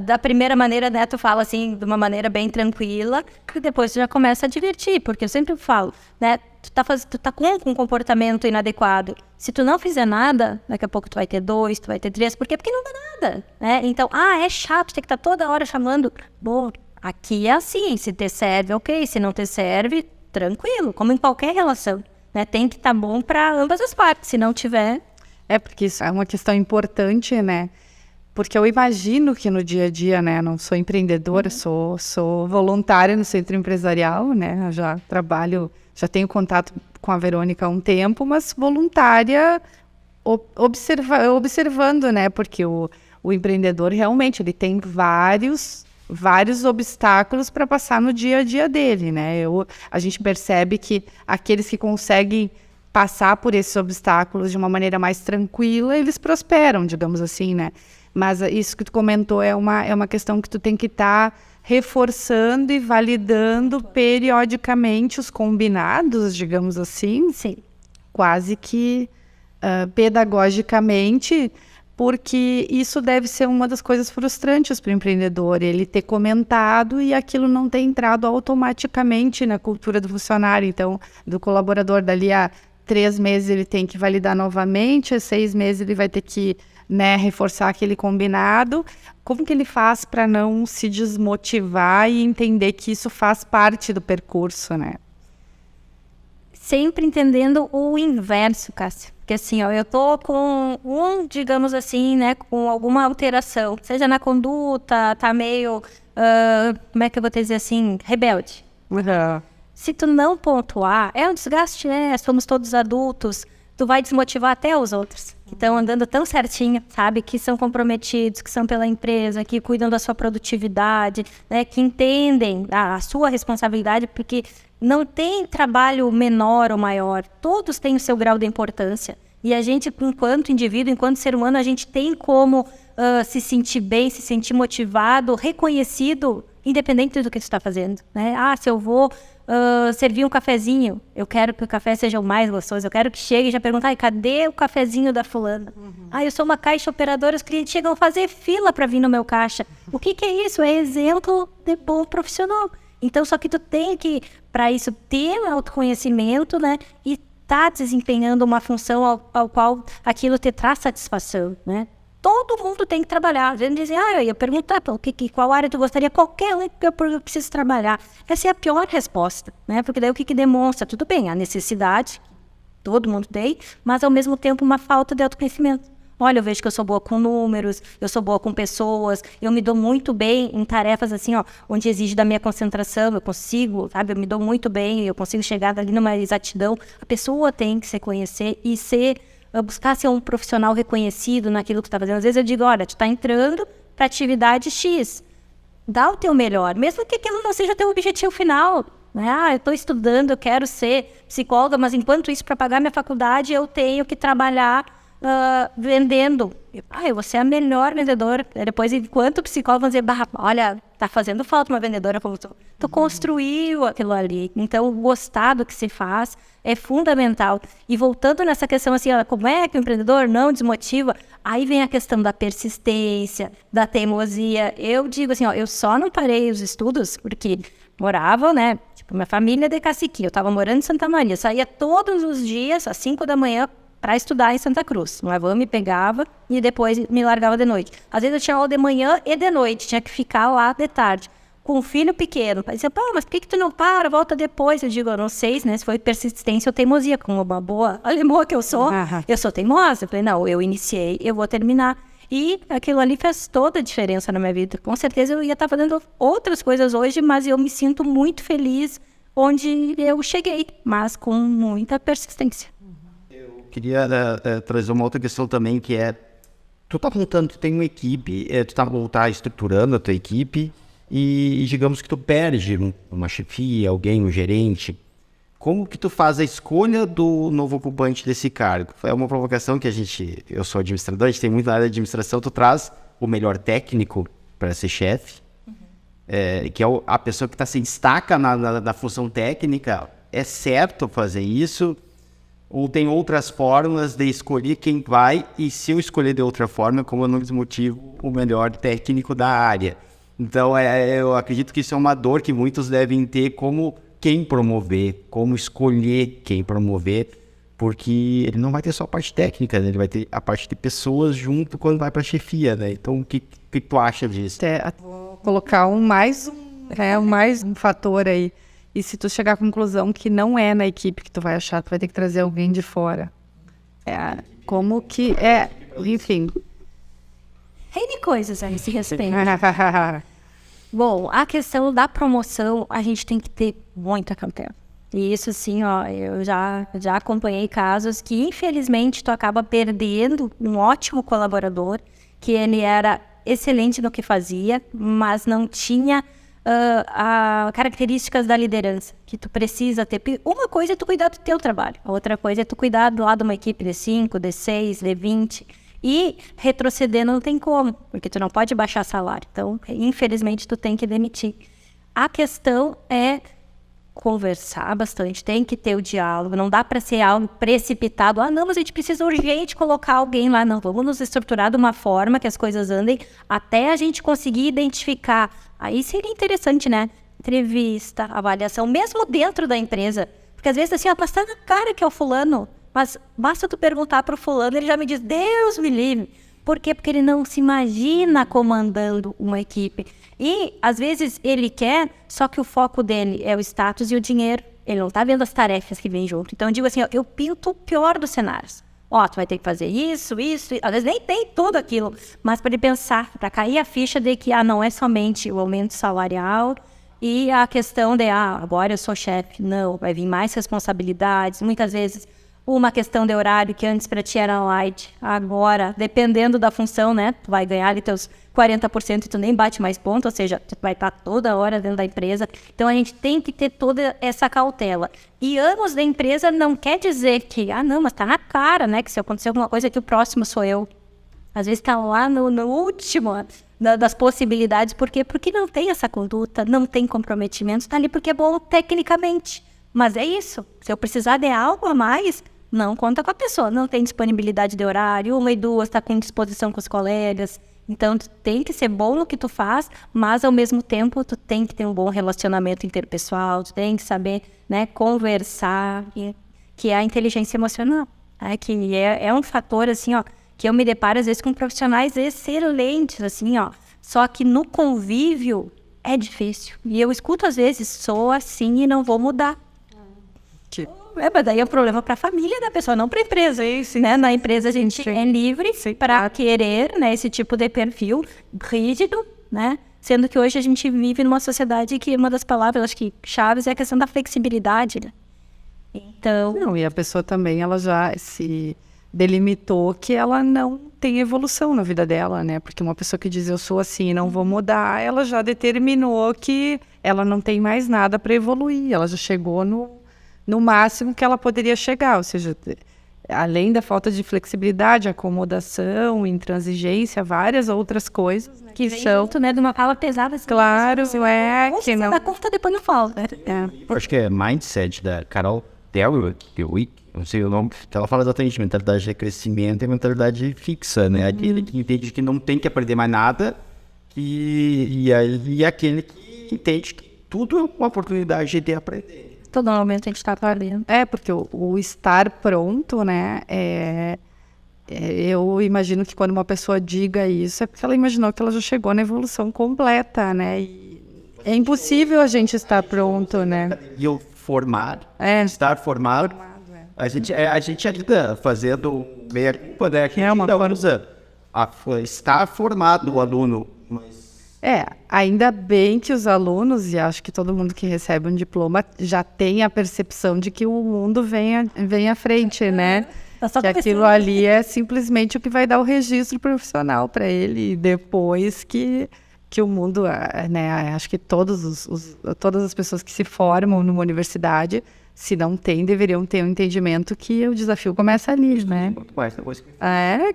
da primeira maneira, né? Tu fala, assim, de uma maneira bem tranquila, e depois tu já começa a divertir, porque eu sempre falo, né? Tu tá com um comportamento inadequado. Se tu não fizer nada, daqui a pouco tu vai ter 2, tu vai ter 3. Por quê? Porque não dá nada, né? Então, é chato, tem que estar toda hora chamando. Bom, aqui é assim, se te serve, ok. Se não te serve, tranquilo, como em qualquer relação, né? Tem que estar bom para ambas as partes, se não tiver... Porque isso é uma questão importante, né? Porque eu imagino que no dia a dia, né? Não sou empreendedora, sou voluntária no centro empresarial, né? Eu já trabalho, já tenho contato com a Verônica há um tempo, mas voluntária observando, né? Porque o empreendedor realmente ele tem vários obstáculos para passar no dia a dia dele, né? A gente percebe que aqueles que conseguem passar por esses obstáculos de uma maneira mais tranquila, eles prosperam, digamos assim, né? Mas isso que tu comentou é uma questão que tu tem que estar reforçando e validando periodicamente os combinados, digamos assim. Sim. Quase que pedagogicamente, porque isso deve ser uma das coisas frustrantes para o empreendedor, ele ter comentado e aquilo não ter entrado automaticamente na cultura do funcionário, então, do colaborador. Dali a 3 meses ele tem que validar novamente, a 6 meses ele vai ter que, né, reforçar aquele combinado. Como que ele faz para não se desmotivar e entender que isso faz parte do percurso, né? Sempre entendendo o inverso, Cássia. Porque assim, eu tô com digamos assim, né, com alguma alteração, seja na conduta, tá meio, como é que eu vou te dizer assim, rebelde. Se tu não pontuar, é um desgaste, somos todos adultos, tu vai desmotivar até os outros, que estão andando tão certinho, sabe, que são comprometidos, que são pela empresa, que cuidam da sua produtividade, né, que entendem a sua responsabilidade, porque não tem trabalho menor ou maior, todos têm o seu grau de importância. E a gente, enquanto indivíduo, enquanto ser humano, a gente tem como se sentir bem, se sentir motivado, reconhecido, independente do que você está fazendo, né? Se eu vou servir um cafezinho, eu quero que o café seja o mais gostoso, eu quero que chegue e já pergunte, cadê o cafezinho da fulana? Eu sou uma caixa operadora, os clientes chegam a fazer fila para vir no meu caixa. O que é isso? É exemplo de bom profissional. Então, só que tu tem que, para isso, ter autoconhecimento, né? E tá desempenhando uma função ao qual aquilo te traz satisfação, né? Todo mundo tem que trabalhar. Às vezes dizem, eu ia perguntar qual área tu gostaria, qualquer um que eu preciso trabalhar. Essa é a pior resposta, né? Porque daí o que demonstra? Tudo bem, a necessidade, todo mundo tem, mas ao mesmo tempo uma falta de autoconhecimento. Olha, eu vejo que eu sou boa com números, eu sou boa com pessoas, eu me dou muito bem em tarefas assim, onde exige da minha concentração, eu consigo, sabe? Eu me dou muito bem, eu consigo chegar ali numa exatidão. A pessoa tem que se conhecer e buscar ser um profissional reconhecido naquilo que tu está fazendo. Às vezes eu digo, olha, tu está entrando para atividade X, dá o teu melhor, mesmo que aquilo não seja teu objetivo final. Né? Eu estou estudando, eu quero ser psicóloga, mas enquanto isso, para pagar minha faculdade, eu tenho que trabalhar vendendo. Eu vou ser a melhor vendedora. Depois, enquanto o psicólogo vai dizer, olha, tá fazendo falta uma vendedora como tu. Tu construiu aquilo ali. Então, gostar do que se faz é fundamental. E voltando nessa questão assim, como é que o empreendedor não desmotiva? Aí vem a questão da persistência, da teimosia. Eu digo assim, eu só não parei os estudos porque morava, né? Tipo, minha família é de Caciqui. Eu tava morando em Santa Maria. Saía todos os dias, às 5 da manhã, para estudar em Santa Cruz. Uma van me pegava e depois me largava de noite. Às vezes eu tinha aula de manhã e de noite, tinha que ficar lá de tarde. Com um filho pequeno. Aí dizia, mas por que tu não para? Volta depois. Eu digo, eu não sei, né, se foi persistência ou teimosia. Como uma boa alemã que eu sou, eu sou teimosa. Eu falei, não, eu iniciei, eu vou terminar. E aquilo ali fez toda a diferença na minha vida. Com certeza eu ia estar fazendo outras coisas hoje, mas eu me sinto muito feliz onde eu cheguei, mas com muita persistência. Queria trazer uma outra questão também, que é, tu tem uma equipe, tu tá estruturando a tua equipe e digamos que tu perde uma chefia, alguém, um gerente. Como que tu faz a escolha do novo ocupante desse cargo? É uma provocação que eu sou administrador, a gente tem muito na área de administração, tu traz o melhor técnico para ser chefe, que é a pessoa que se destaca na função técnica. É certo fazer isso? Ou tem outras formas de escolher quem vai, e se eu escolher de outra forma, como eu não desmotivo o melhor técnico da área? Então, eu acredito que isso é uma dor que muitos devem ter, como quem promover, como escolher quem promover, porque ele não vai ter só a parte técnica, né? Ele vai ter a parte de pessoas junto quando vai para a chefia, né? Então, o que tu acha disso? Vou colocar mais um fator aí. E se tu chegar à conclusão que não é na equipe que tu vai achar, tu vai ter que trazer alguém de fora. Como que é, enfim. N coisas a esse respeito. Bom, a questão da promoção, a gente tem que ter muita cautela. E isso, assim, eu já acompanhei casos que, infelizmente, tu acaba perdendo um ótimo colaborador, que ele era excelente no que fazia, mas não tinha características da liderança que tu precisa ter. Uma coisa é tu cuidar do teu trabalho, a outra coisa é tu cuidar do lado de uma equipe de 5, de 6, de 20. E retroceder não tem como, porque tu não pode baixar salário. Então, infelizmente, tu tem que demitir. A questão é conversar bastante, tem que ter o diálogo, não dá para ser algo precipitado. Não, mas a gente precisa urgente colocar alguém lá. Não, vamos nos estruturar de uma forma que as coisas andem até a gente conseguir identificar. Aí seria interessante, né? Entrevista, avaliação, mesmo dentro da empresa. Porque às vezes assim, mas tá na cara que é o fulano. Mas basta tu perguntar para o fulano, ele já me diz, Deus me livre. Por quê? Porque ele não se imagina comandando uma equipe. E, às vezes, ele quer, só que o foco dele é o status e o dinheiro. Ele não está vendo as tarefas que vêm junto. Então, eu digo assim, eu pinto o pior dos cenários. Tu vai ter que fazer isso. Às vezes nem tem tudo aquilo. Mas para ele pensar, para cair a ficha de que não é somente o aumento salarial e a questão de, agora eu sou chefe. Não, vai vir mais responsabilidades. Muitas vezes, uma questão de horário que antes para ti era light, agora, dependendo da função, né, tu vai ganhar ali teus 40% e tu nem bate mais ponto, ou seja, tu vai estar toda hora dentro da empresa. Então, a gente tem que ter toda essa cautela. E anos da empresa não quer dizer que, não, mas tá na cara, né, que se acontecer alguma coisa que o próximo sou eu. Às vezes tá lá no último das possibilidades. Por quê? Porque não tem essa conduta, não tem comprometimento, tá ali porque é bom tecnicamente. Mas é isso, se eu precisar de algo a mais, não conta com a pessoa, não tem disponibilidade de horário, 1 e 2 está com disposição com os colegas. Então, tu tem que ser bom no que tu faz, mas ao mesmo tempo, tu tem que ter um bom relacionamento interpessoal, tu tem que saber, né, conversar, que é a inteligência emocional. Que é um fator, assim, que eu me deparo às vezes com profissionais excelentes, assim, só que no convívio é difícil. E eu escuto às vezes, sou assim e não vou mudar. Mas daí é um problema para a família da pessoa, não para a empresa. Sim. Né? Na empresa a gente é livre para querer, né, esse tipo de perfil rígido, né? Sendo que hoje a gente vive numa sociedade que uma das palavras, acho que chaves, é a questão da flexibilidade. Né? Então... e a pessoa também, ela já se delimitou que ela não tem evolução na vida dela, né? Porque uma pessoa que diz eu sou assim e não vou mudar, ela já determinou que ela não tem mais nada para evoluir, ela já chegou no máximo que ela poderia chegar, ou seja, além da falta de flexibilidade, acomodação, intransigência, várias outras coisas, né, que são junto, né, de uma fala pesada. Assim, claro, que não... Dá conta, depois não fala. Né? Eu acho que é Mindset, da Carol Dweck, não sei o nome, ela fala exatamente mentalidade de crescimento e mentalidade fixa, né? Aquele que entende que não tem que aprender mais nada e aquele que entende que tudo é uma oportunidade de aprender. Todo momento a gente está aprendendo. Porque o estar pronto, né, eu imagino que quando uma pessoa diga isso, é porque ela imaginou que ela já chegou na evolução completa, né, e é impossível a gente estar pronto, né. E eu estar formado, a gente ainda fazendo meia-culpa, né, que uma coisa, estar formado o aluno, mas... ainda bem que os alunos, e acho que todo mundo que recebe um diploma já tem a percepção de que o mundo vem à frente, né? Que aquilo ali é simplesmente o que vai dar o registro profissional para ele, depois que o mundo, né? Acho que todas as pessoas que se formam numa universidade, se não tem, deveriam ter um entendimento que o desafio começa ali, né? Muito mais depois.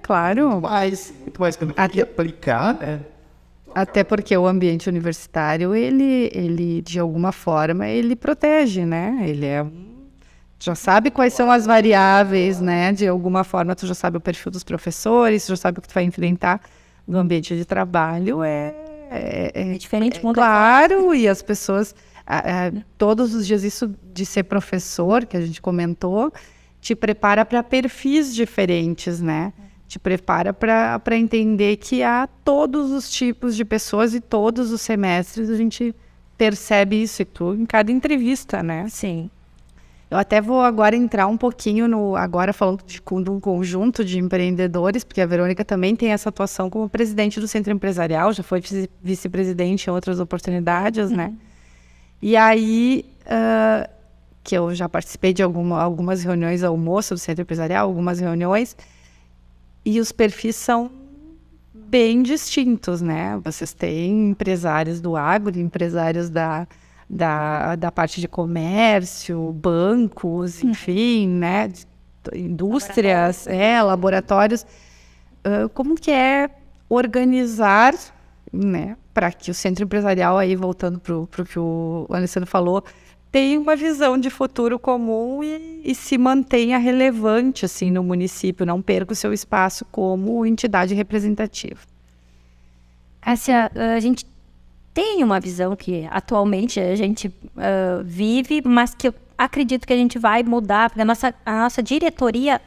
Claro. Muito mais quando tem aplicar, né? Até porque o ambiente universitário, ele de alguma forma, ele protege, né? Ele já sabe quais são as variáveis, né? De alguma forma, tu já sabe o perfil dos professores, tu já sabe o que tu vai enfrentar no ambiente de trabalho. É diferente. Claro, e as pessoas... Todos os dias, isso de ser professor, que a gente comentou, te prepara para perfis diferentes, né? Te prepara para entender que há todos os tipos de pessoas e todos os semestres a gente percebe isso, e tu em cada entrevista, né? Sim. Eu até vou agora entrar um pouquinho agora falando de um conjunto de empreendedores, porque a Verônica também tem essa atuação como presidente do Centro Empresarial, já foi vice-presidente em outras oportunidades, né? E aí, que eu já participei de algumas reuniões almoço do Centro Empresarial, algumas reuniões, e os perfis são bem distintos, né? Vocês têm empresários do agro, empresários da parte de comércio, bancos, enfim, né? Indústrias, laboratórios. Como que é organizar, né? Para que o Centro Empresarial, aí voltando para o que o Alessandro falou, tenha uma visão de futuro comum e se mantenha relevante assim, no município, não perca o seu espaço como entidade representativa. Cássia, a gente tem uma visão que atualmente a gente vive, mas que eu acredito que a gente vai mudar, porque a nossa diretoria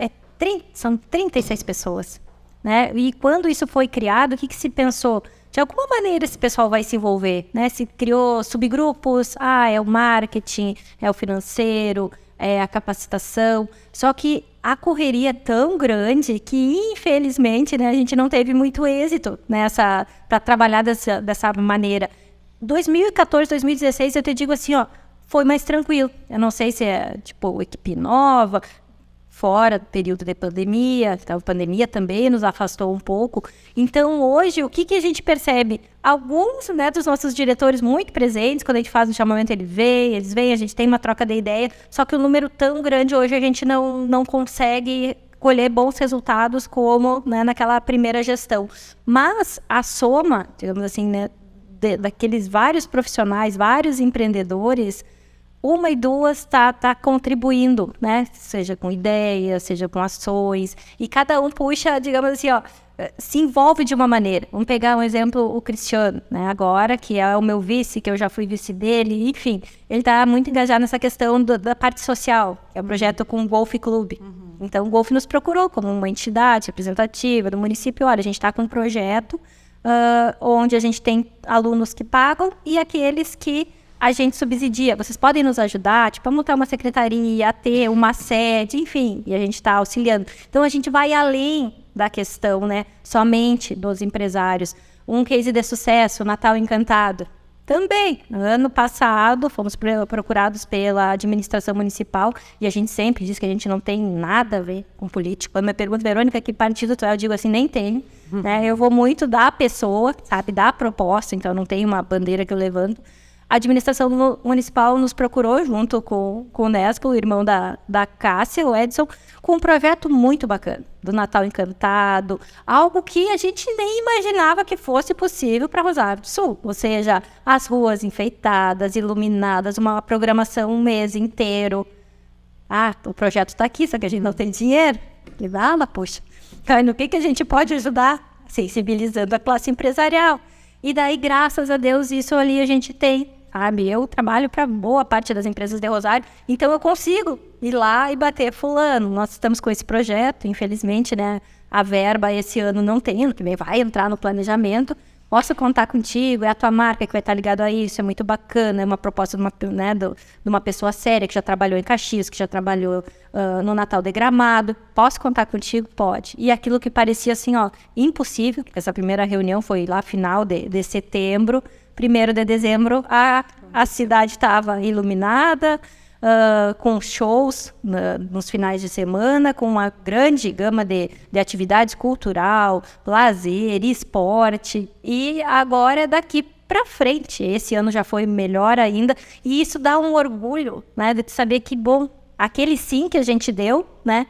são 36 pessoas, né? E quando isso foi criado, o que se pensou? De alguma maneira esse pessoal vai se envolver, né? Se criou subgrupos, é o marketing, é o financeiro, é a capacitação. Só que a correria é tão grande que, infelizmente, né, a gente não teve muito êxito nessa para trabalhar dessa maneira. 2014, 2016, eu te digo assim, foi mais tranquilo. Eu não sei se é, equipe nova, fora do período de pandemia, a pandemia também nos afastou um pouco. Então, hoje, o que a gente percebe? Alguns, né, dos nossos diretores muito presentes, quando a gente faz um chamamento, eles vêm, a gente tem uma troca de ideia, só que o número tão grande hoje a gente não consegue colher bons resultados como, né, naquela primeira gestão. Mas a soma, digamos assim, né, daqueles vários profissionais, vários empreendedores, uma e duas está contribuindo, né? Seja com ideias, seja com ações. E cada um puxa, digamos assim, se envolve de uma maneira. Vamos pegar um exemplo, o Cristiano, né? Agora, que é o meu vice, que eu já fui vice dele, enfim. Ele está muito engajado nessa questão da parte social, que é o projeto com o Golf Clube. Então, o Golf nos procurou como uma entidade representativa do município. Olha, a gente está com um projeto onde a gente tem alunos que pagam e aqueles que a gente subsidia. Vocês podem nos ajudar, a montar uma secretaria, a ter uma sede, enfim, e a gente está auxiliando. Então, a gente vai além da questão, né, somente dos empresários. Um case de sucesso, Natal Encantado. Também, no ano passado, fomos procurados pela administração municipal e a gente sempre diz que a gente não tem nada a ver com político. Quando me perguntam, Verônica, que partido tu é? Eu digo assim, nem tenho. Né? Eu vou muito da pessoa, sabe, da proposta, então não tem uma bandeira que eu levanto. A administração municipal nos procurou, junto com o Nespo, o irmão da Cássia, o Edson, com um projeto muito bacana, do Natal Encantado, algo que a gente nem imaginava que fosse possível para Rosário do Sul. Ou seja, as ruas enfeitadas, iluminadas, uma programação um mês inteiro. O projeto está aqui, só que a gente não tem dinheiro. E poxa, no que a gente pode ajudar? Sensibilizando a classe empresarial. E daí, graças a Deus, isso ali a gente tem. Eu trabalho para boa parte das empresas de Rosário, então eu consigo ir lá e bater fulano. Nós estamos com esse projeto, infelizmente, né, a verba esse ano não tem, ano que vem vai entrar no planejamento. Posso contar contigo, é a tua marca que vai estar ligada a isso, é muito bacana, é uma proposta de uma pessoa séria que já trabalhou em Caxias, que já trabalhou no Natal de Gramado. Posso contar contigo? Pode. E aquilo que parecia assim, impossível, essa primeira reunião foi lá final de setembro, 1º de dezembro, a cidade estava iluminada, com shows nos finais de semana, com uma grande gama de atividades cultural, lazer, esporte. E agora é daqui para frente. Esse ano já foi melhor ainda. E isso dá um orgulho, né, de saber que, bom, aquele sim que a gente deu, né,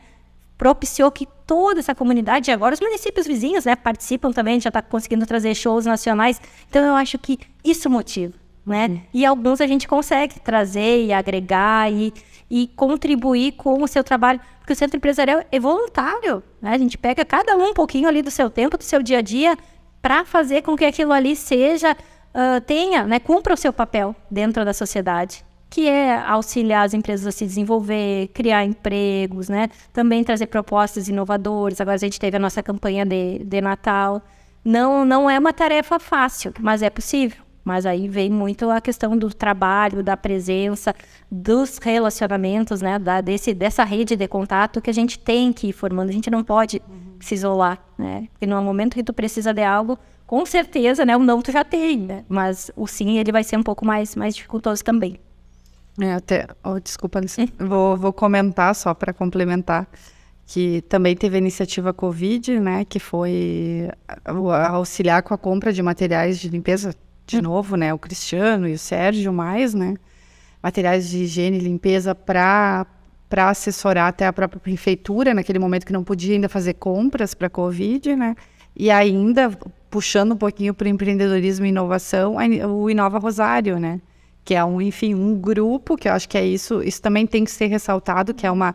propiciou que toda essa comunidade, agora os municípios vizinhos, né, participam também, já está conseguindo trazer shows nacionais. Então, eu acho que isso motiva, né? E alguns a gente consegue trazer e agregar e contribuir com o seu trabalho, porque o Centro Empresarial é voluntário, né? A gente pega cada um pouquinho ali do seu tempo, do seu dia a dia, para fazer com que aquilo ali seja tenha, né, cumpra o seu papel dentro da sociedade, que é auxiliar as empresas a se desenvolver, criar empregos, né? Também trazer propostas inovadoras. Agora a gente teve a nossa campanha de Natal. Não é uma tarefa fácil, mas é possível. Mas aí vem muito a questão do trabalho, da presença, dos relacionamentos, né? Dessa rede de contato que a gente tem que ir formando. A gente não pode se isolar, né? Porque no momento que tu precisa de algo, com certeza, né? O não tu já tem, né? Mas o sim, ele vai ser um pouco mais dificultoso também. Desculpa, vou comentar só para complementar, que também teve a iniciativa Covid, né, que foi auxiliar com a compra de materiais de limpeza, de novo, né, o Cristiano e o Sérgio mais, né, materiais de higiene e limpeza para assessorar até a própria prefeitura, naquele momento que não podia ainda fazer compras para a Covid, né, e ainda puxando um pouquinho para o empreendedorismo e inovação, o Inova Rosário, né, que é um grupo, que eu acho que é isso também tem que ser ressaltado, que é uma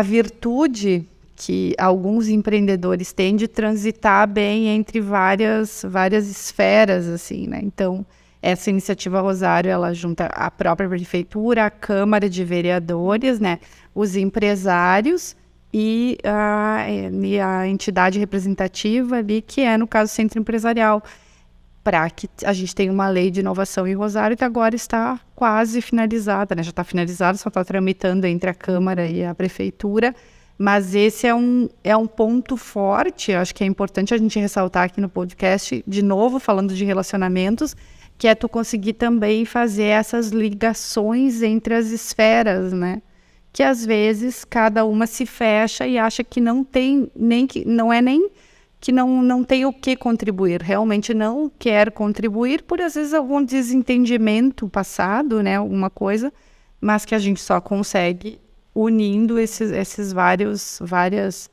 virtude que alguns empreendedores têm de transitar bem entre várias esferas, assim, né? Então, essa iniciativa Rosário, ela junta a própria prefeitura, a Câmara de Vereadores, né? Os empresários e a entidade representativa ali, que é, no caso, o Centro Empresarial, para que a gente tenha uma lei de inovação em Rosário que agora está quase finalizada, né? Já está finalizada, só está tramitando entre a Câmara e a Prefeitura, mas esse é um ponto forte, acho que é importante a gente ressaltar aqui no podcast, de novo falando de relacionamentos, que é tu conseguir também fazer essas ligações entre as esferas, né? Que às vezes cada uma se fecha e acha que não tem que não tem o que contribuir, realmente não quer contribuir por, às vezes, algum desentendimento passado, né, alguma coisa, mas que a gente só consegue unindo esses várias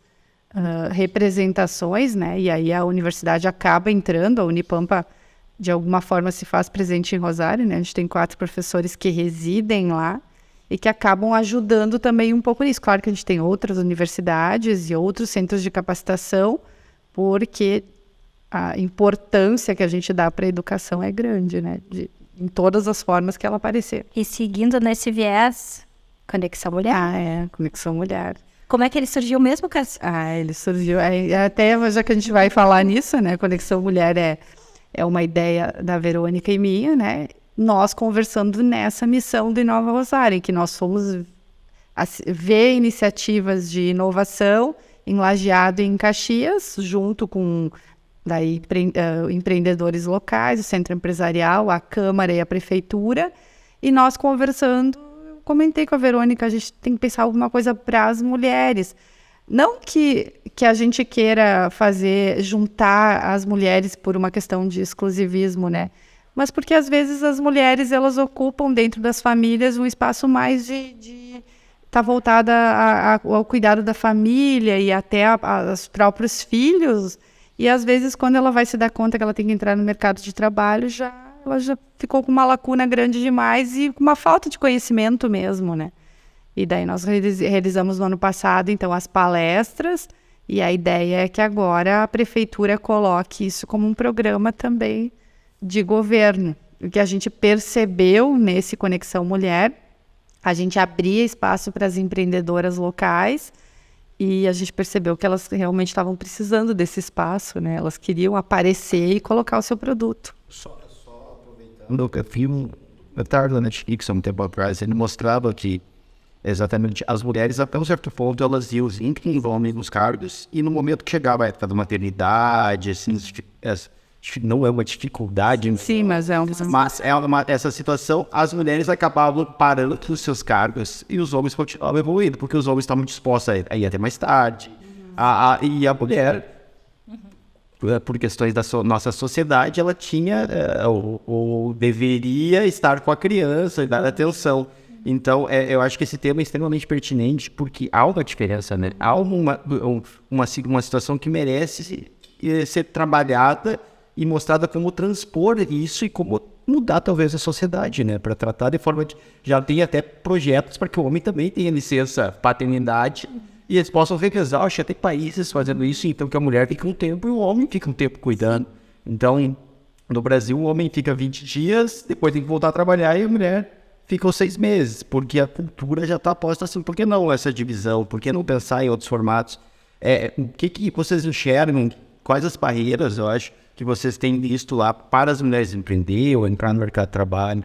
representações, né, e aí a universidade acaba entrando, a Unipampa, de alguma forma, se faz presente em Rosário, né, a gente tem 4 professores que residem lá e que acabam ajudando também um pouco nisso. Claro que a gente tem outras universidades e outros centros de capacitação, porque a importância que a gente dá para a educação é grande, né? Em todas as formas que ela aparecer. E seguindo nesse viés, Conexão Mulher. Conexão Mulher. Como é que ele surgiu mesmo, Cássio? Ele surgiu, até já que a gente vai falar nisso, né? Conexão Mulher é uma ideia da Verônica e minha, né? Nós conversando nessa missão do Inova Rosário, em que nós fomos ver iniciativas de inovação em Lajeado e em Caxias, junto com empreendedores locais, o Centro Empresarial, a Câmara e a Prefeitura, e nós conversando, eu comentei com a Verônica, a gente tem que pensar alguma coisa para as mulheres. Não que a gente queira juntar as mulheres por uma questão de exclusivismo, né? Mas porque às vezes as mulheres, elas ocupam dentro das famílias um espaço mais de está voltada ao cuidado da família e até aos próprios filhos, e às vezes quando ela vai se dar conta que ela tem que entrar no mercado de trabalho, ela já ficou com uma lacuna grande demais e com uma falta de conhecimento mesmo, né? E daí nós realizamos no ano passado, então, as palestras, e a ideia é que agora a prefeitura coloque isso como um programa também de governo. O que a gente percebeu nesse Conexão Mulher, a gente abria espaço para as empreendedoras locais e a gente percebeu que elas realmente estavam precisando desse espaço, né? Elas queriam aparecer e colocar o seu produto. Só aproveitando que eu vi um documentário da Netflix há um tempo atrás, ele mostrava que exatamente as mulheres, até um certo ponto, elas iam em homens nos cargos, e no momento que chegava a época da maternidade, assim, não é uma dificuldade. Sim, mas é essa situação, as mulheres acabavam parando nos seus cargos e os homens continuavam evoluindo, porque os homens estavam dispostos a ir até mais tarde. E a mulher, por questões da nossa sociedade, ela tinha ou deveria estar com a criança e dar atenção. Então, eu acho que esse tema é extremamente pertinente, porque há uma diferença, né? Há uma situação que merece ser trabalhada e mostrada como transpor isso e como mudar talvez a sociedade, né? Para tratar de forma de... Já tem até projetos para que o homem também tenha licença paternidade e eles possam revezar. Acho que tem países fazendo isso, então que a mulher fica um tempo e o homem fica um tempo cuidando. Então, no Brasil, o homem fica 20 dias, depois tem que voltar a trabalhar e a mulher fica os 6 meses, porque a cultura já está posta assim. Por que não essa divisão? Por que não pensar em outros formatos? O que vocês enxergam? Quais as barreiras, eu acho, que vocês têm visto lá para as mulheres empreender ou entrar no mercado de trabalho?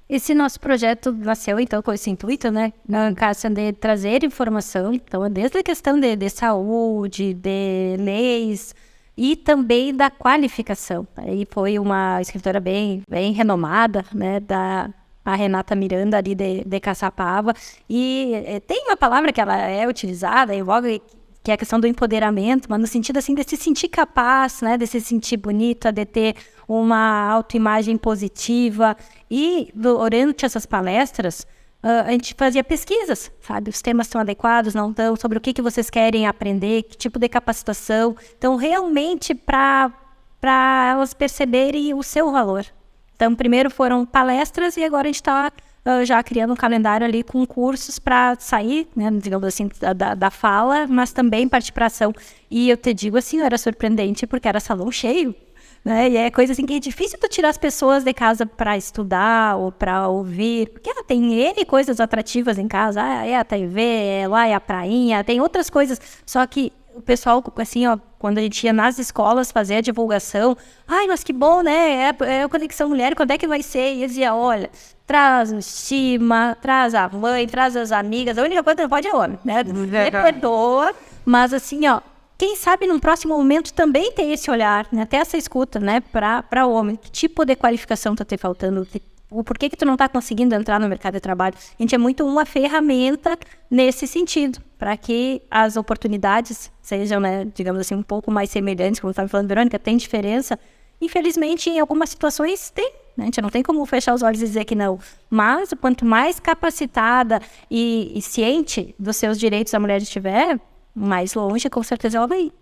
Esse nosso projeto nasceu, então, com esse intuito, né? Na casa de trazer informação, então, desde a questão de saúde, de leis e também da qualificação. Aí foi uma escritora bem renomada, né? A Renata Miranda, ali de Caçapava. E tem uma palavra que ela é utilizada em voga, que é a questão do empoderamento, mas no sentido, assim, de se sentir capaz, né? De se sentir bonita, de ter uma autoimagem positiva. E durante essas palestras, a gente fazia pesquisas, sabe? Os temas estão adequados, não estão, sobre o que vocês querem aprender, que tipo de capacitação. Então, realmente, para elas perceberem o seu valor. Então, primeiro foram palestras e agora a gente está já criando um calendário ali com cursos para sair, né, digamos assim, da fala, mas também partir para ação. E eu te digo assim, era surpreendente porque era salão cheio. Né? E é coisa assim que é difícil tu tirar as pessoas de casa para estudar ou para ouvir, porque tem N coisas atrativas em casa, é a TV, lá é a prainha, tem outras coisas, só que o pessoal, assim, ó, quando a gente ia nas escolas fazer a divulgação, ai, mas que bom, né, é a Conexão Mulher, quando é que vai ser? E eu dizia, olha, traz estima, traz a mãe, traz as amigas, a única coisa que não pode é homem, né, me perdoa, mas assim, ó, quem sabe num próximo momento também ter esse olhar, né, até essa escuta, né, para o homem. Que tipo de qualificação está te faltando? Por que tu não está conseguindo entrar no mercado de trabalho? A gente é muito uma ferramenta nesse sentido, para que as oportunidades sejam, né, digamos assim, um pouco mais semelhantes, como estava falando, Verônica, tem diferença. Infelizmente, em algumas situações tem, né? A gente não tem como fechar os olhos e dizer que não. Mas, quanto mais capacitada e ciente dos seus direitos a mulher estiver, mais longe, com certeza ela vai ir.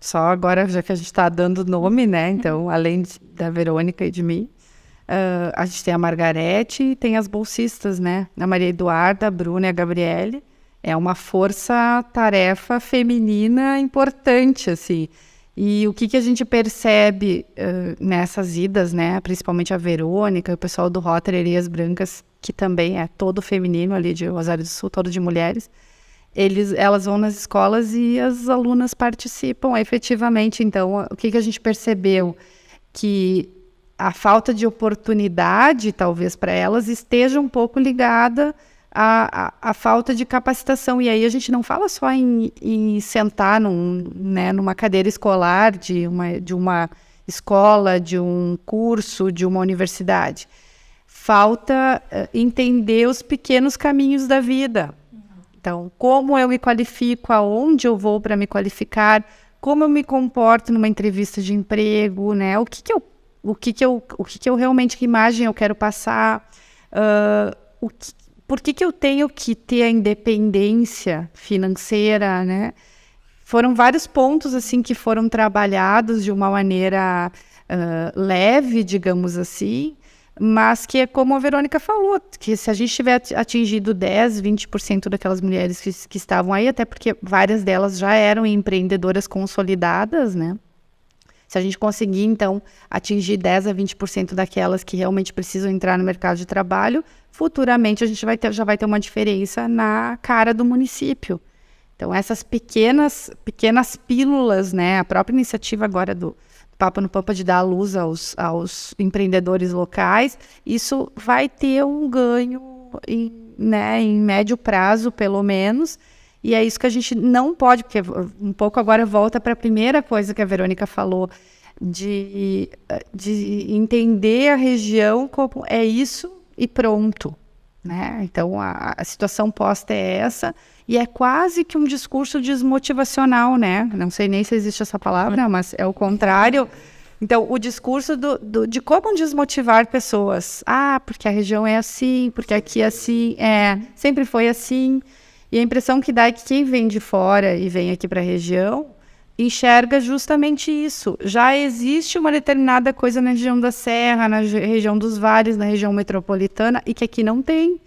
Só agora, já que a gente está dando nome, né? Então, além da Verônica e de mim, a gente tem a Margarete e tem as bolsistas, né? A Maria Eduarda, a Bruna e a Gabriele. É uma força-tarefa feminina importante, assim. E o que a gente percebe nessas idas, né? Principalmente a Verônica, o pessoal do Rotary Areias Brancas, que também é todo feminino ali de Rosário do Sul, todo de mulheres. Elas vão nas escolas e as alunas participam efetivamente. Então, o que a gente percebeu? Que a falta de oportunidade, talvez, para elas, esteja um pouco ligada à falta de capacitação. E aí a gente não fala só em sentar numa cadeira escolar de uma escola, de um curso, de uma universidade. Falta entender os pequenos caminhos da vida. Então, como eu me qualifico, aonde eu vou para me qualificar, como eu me comporto numa entrevista de emprego, né? O que eu realmente, que imagem eu quero passar, por que eu tenho que ter a independência financeira, né? Foram vários pontos, assim, que foram trabalhados de uma maneira leve, digamos assim, mas que é como a Verônica falou, que se a gente tiver atingido 10%, 20% daquelas mulheres que estavam aí, até porque várias delas já eram empreendedoras consolidadas, né? Se a gente conseguir, então, atingir 10% a 20% daquelas que realmente precisam entrar no mercado de trabalho, futuramente a gente já vai ter uma diferença na cara do município. Então, essas pequenas pílulas, né? A própria iniciativa agora do Papa no Pampa de dar a luz aos empreendedores locais, isso vai ter um ganho em médio prazo, pelo menos, e é isso que a gente não pode, porque um pouco agora volta para a primeira coisa que a Verônica falou, de entender a região como é isso e pronto, né? Então, a situação posta é essa, e é quase que um discurso desmotivacional, né? Não sei nem se existe essa palavra, mas é o contrário. Então, o discurso de como desmotivar pessoas. Ah, porque a região é assim, porque aqui é assim, sempre foi assim. E a impressão que dá é que quem vem de fora e vem aqui para a região enxerga justamente isso. Já existe uma determinada coisa na região da Serra, na região dos vales, na região metropolitana, e que aqui não tem.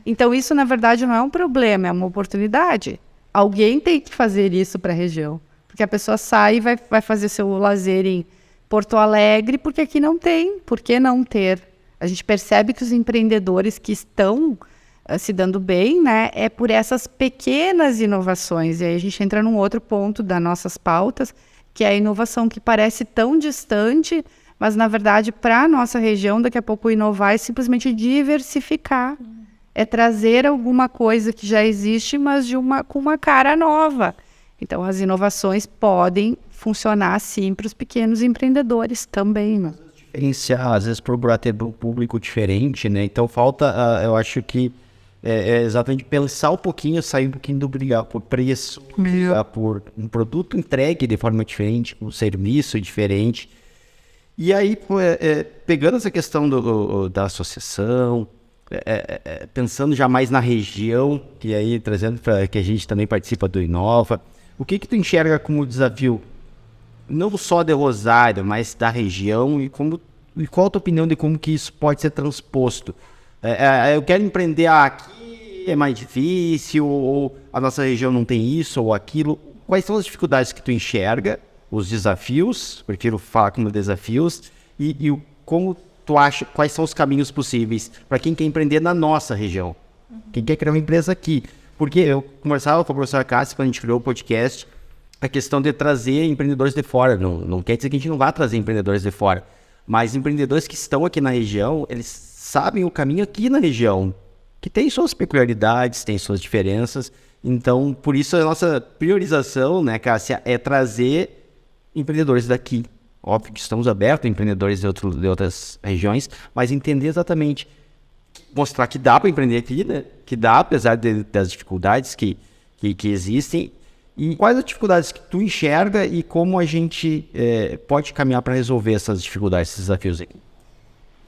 Então, isso, na verdade, não é um problema, é uma oportunidade. Alguém tem que fazer isso para a região. Porque a pessoa sai e vai fazer seu lazer em Porto Alegre, porque aqui não tem. Por que não ter? A gente percebe que os empreendedores que estão se dando bem, né, é por essas pequenas inovações. E aí a gente entra num outro ponto das nossas pautas, que é a inovação que parece tão distante, mas, na verdade, para a nossa região, daqui a pouco inovar é simplesmente diversificar. É trazer alguma coisa que já existe, mas com uma cara nova. Então, as inovações podem funcionar, sim, para os pequenos empreendedores também, né? Diferenciar, às vezes, procurar ter um público diferente, né? Então, falta, eu acho que, exatamente pensar um pouquinho, sair um pouquinho do brigar por preço, brigar por um produto entregue de forma diferente, um serviço diferente. E aí, pegando essa questão da associação, pensando já mais na região, e aí trazendo para que a gente também participa do Inova, o que tu enxerga como desafio, não só de Rosário, mas da região, e qual a tua opinião de como que isso pode ser transposto? Eu quero empreender aqui, é mais difícil, ou a nossa região não tem isso ou aquilo. Quais são as dificuldades que tu enxerga, os desafios, prefiro falar como desafios, e como tu acha, quais são os caminhos possíveis para quem quer empreender na nossa região? Quem quer criar uma empresa aqui? Porque eu conversava com a professora Cássia quando a gente criou o podcast, a questão de trazer empreendedores de fora. Não quer dizer que a gente não vá trazer empreendedores de fora, mas empreendedores que estão aqui na região, eles sabem o caminho aqui na região, que tem suas peculiaridades, tem suas diferenças. Então, por isso a nossa priorização, né, Cássia, é trazer empreendedores daqui. Óbvio que estamos abertos a empreendedores de outras regiões, mas entender exatamente, mostrar que dá para empreender aqui, né? Que dá, apesar das dificuldades que existem. E quais as dificuldades que tu enxerga e como a gente pode caminhar para resolver essas dificuldades, esses desafios aqui?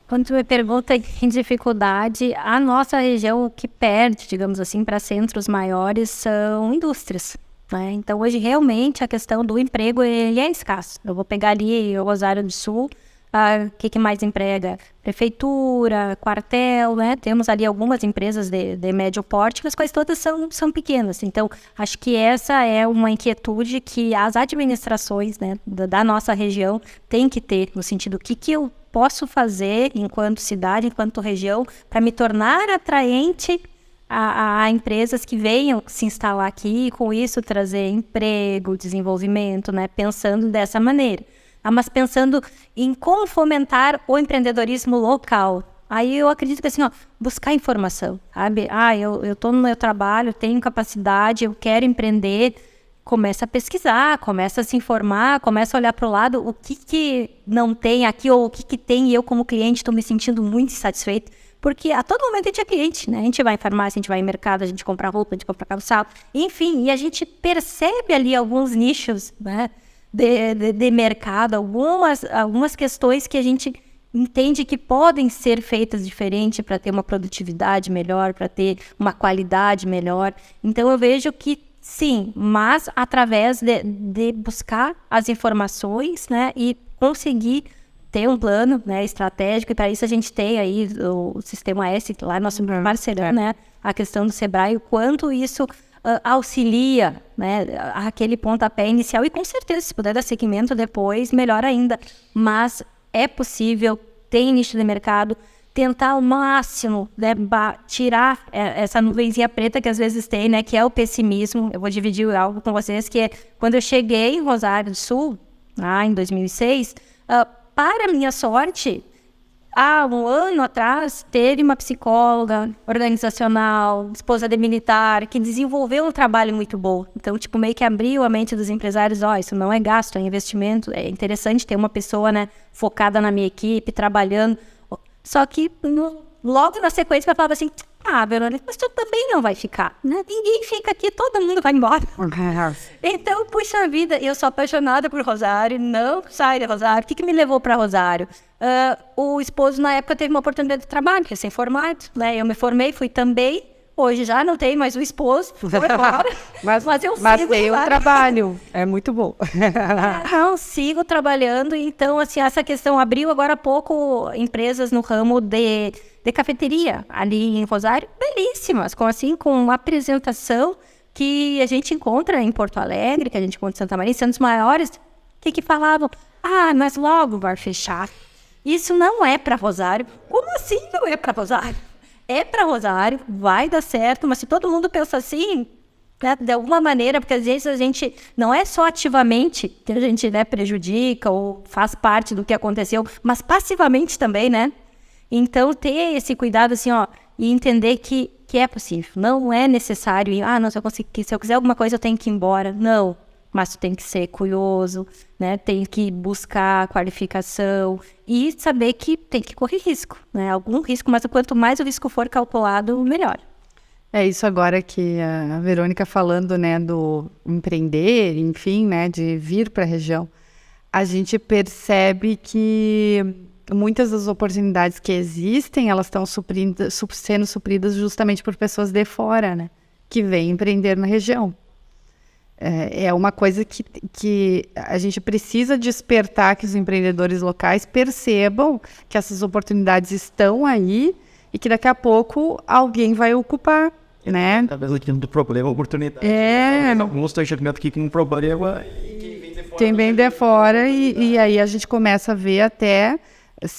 Quando tu me pergunta em dificuldade, a nossa região, o que perde, digamos assim, para centros maiores são indústrias, né? Então, hoje, realmente, a questão do emprego ele é escasso. Eu vou pegar ali o Rosário do Sul, o que mais emprega? Prefeitura, quartel, né? Temos ali algumas empresas de médio porte, mas quase todas são pequenas. Então, acho que essa é uma inquietude que as administrações, né, da nossa região têm que ter, no sentido, o que eu posso fazer enquanto cidade, enquanto região, para me tornar atraente a empresas que venham se instalar aqui e, com isso, trazer emprego, desenvolvimento, né? Pensando dessa maneira. Mas pensando em como fomentar o empreendedorismo local. Aí eu acredito que assim, buscar informação, sabe? Eu estou no meu trabalho, tenho capacidade, eu quero empreender. Começa a pesquisar, começa a se informar, começa a olhar para o lado, o que não tem aqui, ou o que tem, e eu como cliente estou me sentindo muito insatisfeito, porque a todo momento a gente é cliente, né? A gente vai em farmácia, a gente vai em mercado, a gente compra roupa, a gente compra calçado, enfim, e a gente percebe ali alguns nichos, né, de mercado, algumas questões que a gente entende que podem ser feitas diferente para ter uma produtividade melhor, para ter uma qualidade melhor. Então eu vejo que sim, mas através de buscar as informações, né, e conseguir ter um plano, né, estratégico, e para isso a gente tem aí o Sistema S, lá nosso parceirão, né, a questão do Sebrae, o quanto isso auxilia, né, aquele pontapé inicial, e com certeza, se puder dar seguimento depois, melhor ainda. Mas é possível, tem nicho de mercado, tentar ao máximo, né, tirar essa nuvenzinha preta que às vezes tem, né, que é o pessimismo. Eu vou dividir algo com vocês, que é quando eu cheguei em Rosário do Sul, em 2006, para minha sorte, há um ano atrás, teve uma psicóloga organizacional, esposa de militar, que desenvolveu um trabalho muito bom. Então, meio que abriu a mente dos empresários, isso não é gasto, é investimento. É interessante ter uma pessoa, né, focada na minha equipe, trabalhando. Só que logo na sequência ela falava assim, Verônica, mas tu também não vai ficar, né? Ninguém fica aqui, todo mundo vai embora. Então, puxa vida, eu sou apaixonada por Rosário, não saio de Rosário. O que me levou para Rosário? O esposo, na época, teve uma oportunidade de trabalho, recém-formado, né? Eu me formei, fui também. Hoje já não tem mais o esposo, foi embora, mas eu sigo o trabalho, é muito bom. Não, sigo trabalhando, então, assim, essa questão abriu agora há pouco empresas no ramo de cafeteria, ali em Rosário, belíssimas, com apresentação, que a gente encontra em Porto Alegre, que a gente encontra em Santa Maria, em centros maiores, que falavam, mas logo vai fechar. Isso não é para Rosário. Como assim não é para Rosário? É para Rosário, vai dar certo, mas se todo mundo pensa assim, né, de alguma maneira, porque às vezes a gente não é só ativamente que a gente, né, prejudica ou faz parte do que aconteceu, mas passivamente também, né? Então, ter esse cuidado, assim, e entender que é possível. Não é necessário ir, não, se eu quiser alguma coisa, eu tenho que ir embora. Não, mas tu tem que ser curioso, né? Tem que buscar qualificação e saber que tem que correr risco, né? Algum risco, mas quanto mais o risco for calculado, melhor. É isso agora que a Verônica falando, né, do empreender, enfim, né, de vir para a região. A gente percebe que muitas das oportunidades que existem, elas estão sendo supridas justamente por pessoas de fora, né, que vêm empreender na região. É uma coisa que a gente precisa despertar, que os empreendedores locais percebam que essas oportunidades estão aí e que daqui a pouco alguém vai ocupar, né? Talvez aqui do problema, oportunidade. Alguns estão enxergando aqui com um problema quem vem de fora e aí a gente começa a ver até,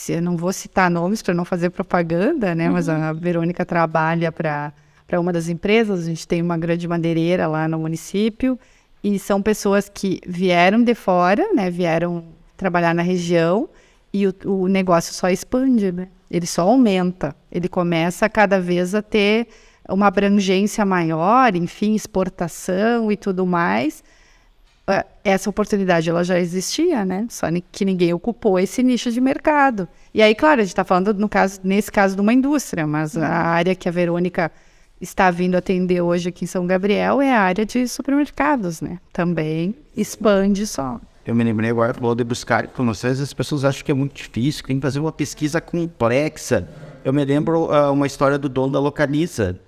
eu não vou citar nomes para não fazer propaganda, né? Mas a Verônica trabalha para uma das empresas, a gente tem uma grande madeireira lá no município, e são pessoas que vieram de fora, né? Vieram trabalhar na região, e o negócio só expande, né? Ele só aumenta, ele começa cada vez a ter uma abrangência maior, enfim, exportação e tudo mais. Essa oportunidade ela já existia, né? Só que ninguém ocupou esse nicho de mercado. E aí, claro, a gente está falando, nesse caso, de uma indústria, mas a área que a Verônica está vindo atender hoje aqui em São Gabriel é a área de supermercados, né? Também expande só. Eu me lembrei agora, falou de buscar informações, as pessoas acham que é muito difícil, que tem que fazer uma pesquisa complexa. Eu me lembro uma história do dono da Localiza.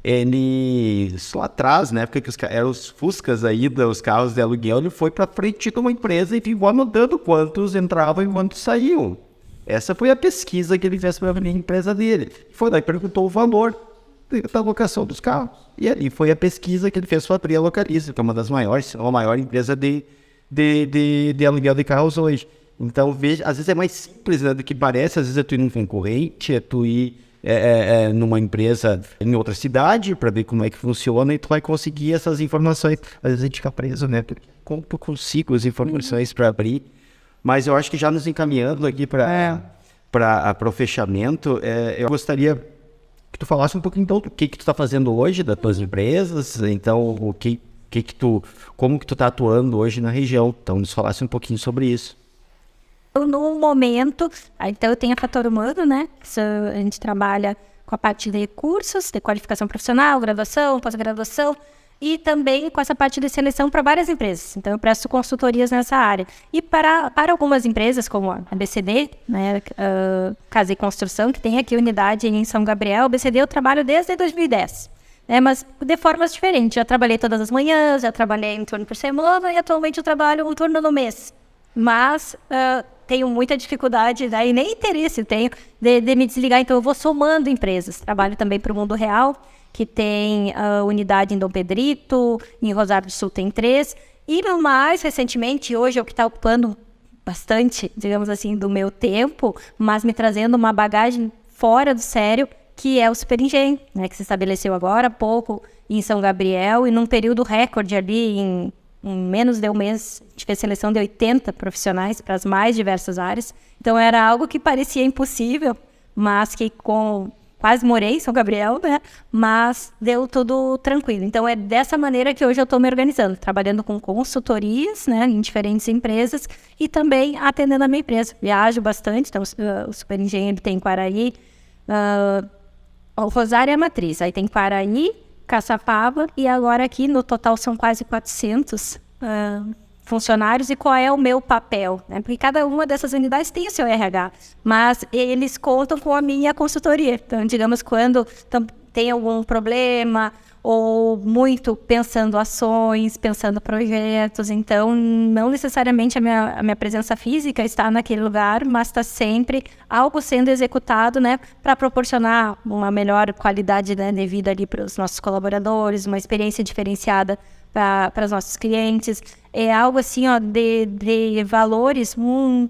Ele, lá atrás, né, porque eram os Fuscas aí, os carros de aluguel, ele foi para frente de uma empresa e ficou anotando quantos entravam e quantos saíam. Essa foi a pesquisa que ele fez para a empresa dele. Foi lá e perguntou o valor da locação dos carros. E ali foi a pesquisa que ele fez para abrir a Localiza, que é uma das maiores, a maior empresa de aluguel de carros hoje. Então, veja, às vezes é mais simples, né, do que parece, às vezes é tu ir num concorrente, é tu ir numa empresa em outra cidade para ver como é que funciona e tu vai conseguir essas informações. Às vezes a gente fica preso, né? Como eu consigo as informações para abrir? Mas eu acho que já nos encaminhando aqui para o fechamento, eu gostaria que tu falasse um pouquinho então do que tu está fazendo hoje das tuas empresas, então como que tu está atuando hoje na região. Então nos falasse um pouquinho sobre isso. No momento, então eu tenho a Fator Humano, né? A gente trabalha com a parte de cursos, de qualificação profissional, graduação, pós-graduação e também com essa parte de seleção para várias empresas. Então eu presto consultorias nessa área. E para algumas empresas, como a BCD, né? Casa e Construção, que tem aqui unidade em São Gabriel, a BCD eu trabalho desde 2010. Mas de formas diferentes. Já trabalhei todas as manhãs, já trabalhei um turno por semana e atualmente eu trabalho um turno no mês. Mas tenho muita dificuldade, né, e nem interesse tenho de me desligar, então eu vou somando empresas. Trabalho também para o Mundo Real, que tem unidade em Dom Pedrito, em Rosário do Sul tem 3, e mais recentemente, hoje é o que está ocupando bastante, digamos assim, do meu tempo, mas me trazendo uma bagagem fora do sério, que é o Superengenho, né, que se estabeleceu agora há pouco em São Gabriel, e num período recorde ali em menos de um mês, a gente fez seleção de 80 profissionais para as mais diversas áreas. Então, era algo que parecia impossível, mas que quase morei em São Gabriel, né? Mas deu tudo tranquilo. Então, é dessa maneira que hoje eu estou me organizando, trabalhando com consultorias, né, em diferentes empresas e também atendendo a minha empresa. Viajo bastante, então o Superengenho tem Quaraí, o Rosário é a matriz, aí tem Quaraí, Caçapava, e agora aqui no total são quase 400 funcionários. E qual é o meu papel? Né? Porque cada uma dessas unidades tem o seu RH, mas eles contam com a minha consultoria. Então, digamos, quando tem algum problema, ou muito pensando ações, pensando projetos. Então, não necessariamente a minha presença física está naquele lugar, mas está sempre algo sendo executado, né, para proporcionar uma melhor qualidade, né, de vida ali para os nossos colaboradores, uma experiência diferenciada para os nossos clientes. É algo assim, ó, de valores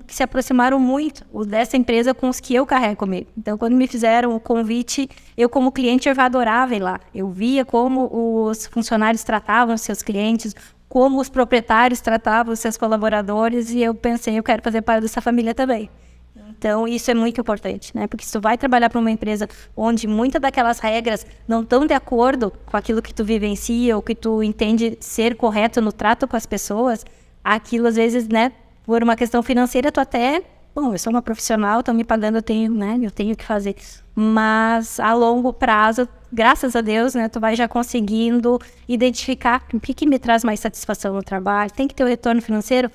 que se aproximaram muito dessa empresa com os que eu carrego comigo. Então, quando me fizeram o convite, eu como cliente eu adorava ir lá. Eu via como os funcionários tratavam os seus clientes, como os proprietários tratavam os seus colaboradores, e eu pensei, eu quero fazer parte dessa família também. Então, isso é muito importante, né? Porque se tu vai trabalhar para uma empresa onde muitas daquelas regras não estão de acordo com aquilo que tu vivencia ou que tu entende ser correto no trato com as pessoas, aquilo às vezes, né, por uma questão financeira, tu até, bom, eu sou uma profissional, estão me pagando, eu tenho que fazer. Mas a longo prazo, graças a Deus, né, tu vai já conseguindo identificar o que me traz mais satisfação no trabalho. Tem que ter o retorno financeiro?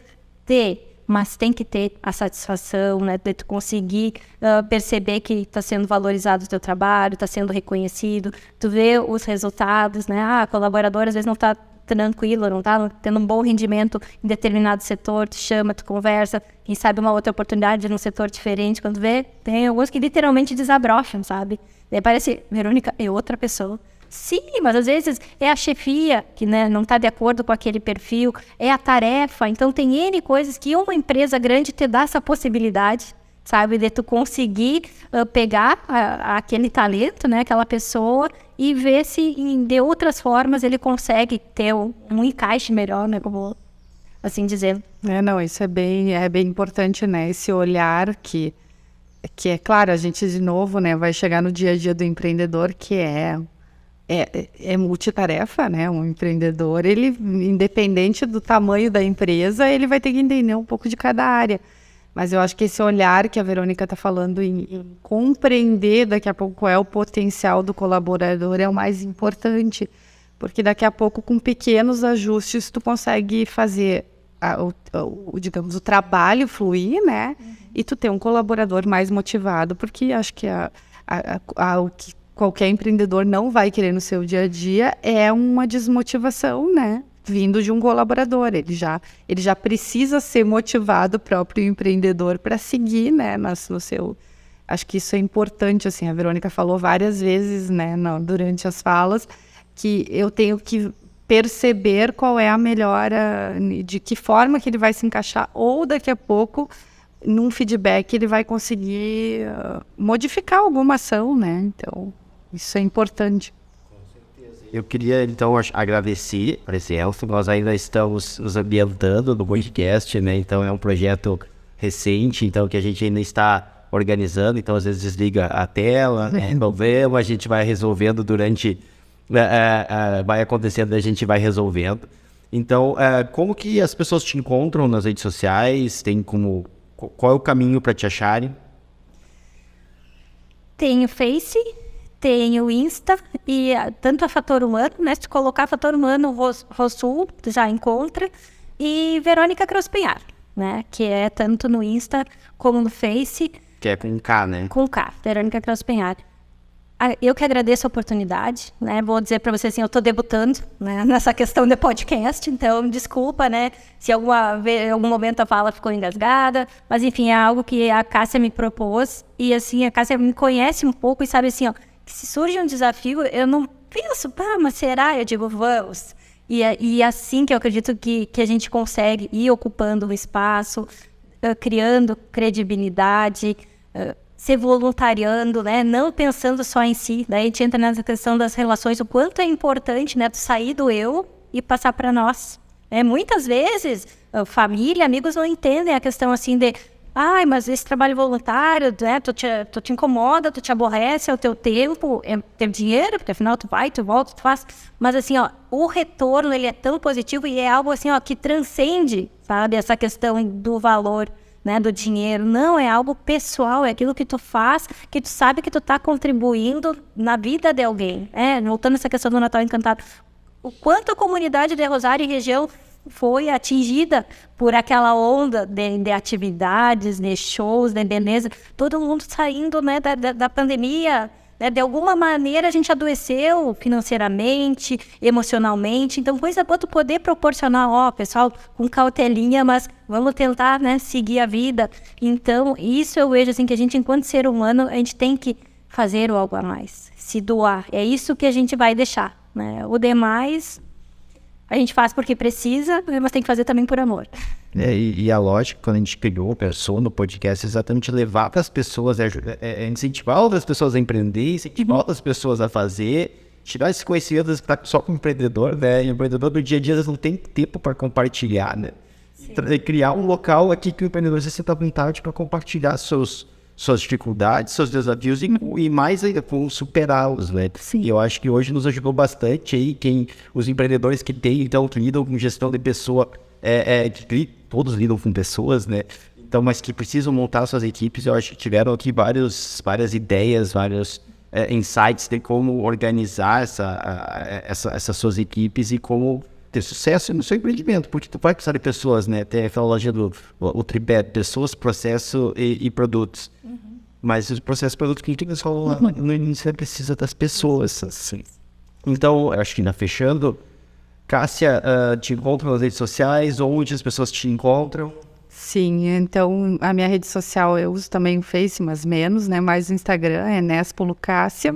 Mas tem que ter a satisfação, né, de tu conseguir perceber que está sendo valorizado o teu trabalho, está sendo reconhecido, tu vê os resultados, né, colaborador às vezes não está tranquilo, não está tendo um bom rendimento em determinado setor, tu chama, tu conversa, quem sabe uma outra oportunidade num setor diferente, quando vê, tem alguns que literalmente desabrocham, sabe? Daí parece, Verônica, é outra pessoa. Sim, mas às vezes é a chefia que, né, não está de acordo com aquele perfil, é a tarefa. Então tem N coisas que uma empresa grande te dá essa possibilidade, sabe, de tu conseguir pegar aquele talento, né, aquela pessoa, e ver se de outras formas ele consegue ter um encaixe melhor, né, como assim dizendo. Não, isso é bem importante, né, esse olhar que é claro, a gente de novo, né, vai chegar no dia a dia do empreendedor, que é multitarefa, né? Um empreendedor, ele, independente do tamanho da empresa, ele vai ter que entender um pouco de cada área. Mas eu acho que esse olhar que a Verônica está falando em compreender daqui a pouco qual é o potencial do colaborador é o mais importante. Porque daqui a pouco, com pequenos ajustes, tu consegue fazer digamos, o trabalho fluir, né? E tu ter um colaborador mais motivado, porque acho que o que qualquer empreendedor não vai querer no seu dia a dia é uma desmotivação, né? Vindo de um colaborador. Ele já precisa ser motivado, o próprio empreendedor, para seguir, né? No seu... Acho que isso é importante, assim. A Verônica falou várias vezes, né? Durante as falas, que eu tenho que perceber qual é a melhor, de que forma que ele vai se encaixar, ou daqui a pouco, num feedback, ele vai conseguir modificar alguma ação, né? Então... isso é importante. Com certeza. Eu queria, então, agradecer para esse Elcio. Nós ainda estamos nos ambientando no podcast, né? Então, é um projeto recente, então, que a gente ainda está organizando. Então, às vezes, desliga a tela, problema, a gente vai resolvendo durante... vai acontecendo, a gente vai resolvendo. Então, como que as pessoas te encontram nas redes sociais? Qual é o caminho para te acharem? Tem o Face... tem o Insta, e tanto a Fator Humano, né? Se tu colocar Fator Humano Rosul, tu já encontra. E Verônica Crospenhar, né? Que é tanto no Insta como no Face. Que é com K, né? Com K, Verônica Crospenhar. Eu que agradeço a oportunidade, né? Vou dizer para você assim, eu estou debutando, né, nessa questão de podcast, então desculpa, né? Se em algum momento a fala ficou engasgada, mas enfim, é algo que a Cássia me propôs, e assim, a Cássia me conhece um pouco e sabe assim, ó, se surge um desafio, eu não penso, mas será? Eu digo, vamos. E assim que eu acredito que a gente consegue ir ocupando o espaço, criando credibilidade, se voluntariando, né? Não pensando só em si. Daí a gente entra nessa questão das relações, o quanto é importante, né, tu sair do eu e passar para nós. Muitas vezes, família, amigos não entendem a questão assim de... mas esse trabalho voluntário, né, tu te incomoda, tu te aborrece, é o teu tempo, é teu dinheiro, porque afinal tu vai, tu volta, tu faz. Mas assim, ó, o retorno, ele é tão positivo e é algo assim, ó, que transcende, sabe, essa questão do valor, né, do dinheiro. Não, é algo pessoal, é aquilo que tu faz, que tu sabe que tu tá contribuindo na vida de alguém. Voltando a essa questão do Natal Encantado. O quanto a comunidade de Rosário e região foi atingida por aquela onda de atividades, de shows, de beleza, todo mundo saindo, né, da pandemia, né? De alguma maneira a gente adoeceu financeiramente, emocionalmente. Então, coisa boa tu poder proporcionar, pessoal, com cautelinha, mas vamos tentar, né, seguir a vida. Então, isso eu vejo assim, que a gente, enquanto ser humano, a gente tem que fazer algo a mais, se doar. É isso que a gente vai deixar, né? O demais a gente faz porque precisa, mas tem que fazer também por amor. E a lógica, quando a gente criou, pensou no podcast, é exatamente levar para as pessoas, incentivar outras pessoas a empreender, incentivar outras pessoas a fazer, tirar esse conhecimento que está só com o empreendedor, né? E o empreendedor do dia a dia eles não tem tempo para compartilhar, né? E criar um local aqui que o empreendedor se sinta à vontade para compartilhar suas dificuldades, seus desafios e mais ainda, como superá-los, né? Sim. E eu acho que hoje nos ajudou bastante aí, os empreendedores que têm, então, que lidam com gestão de pessoa, todos lidam com pessoas, né? Então, mas que precisam montar suas equipes, eu acho que tiveram aqui várias ideias, vários insights de como organizar essas suas equipes e como ter sucesso no seu empreendimento, porque tu vai precisar de pessoas, né? Tem aquela loja o tripé, pessoas, processo e produtos. Mas os processos e produtos que a gente falou lá no início, você precisa das pessoas, assim. Então, eu acho que fechando, Cássia, te encontra nas redes sociais, onde as pessoas te encontram? Sim, então a minha rede social eu uso também o Face, mas menos, né? Mais o Instagram é Nespolo Cássia,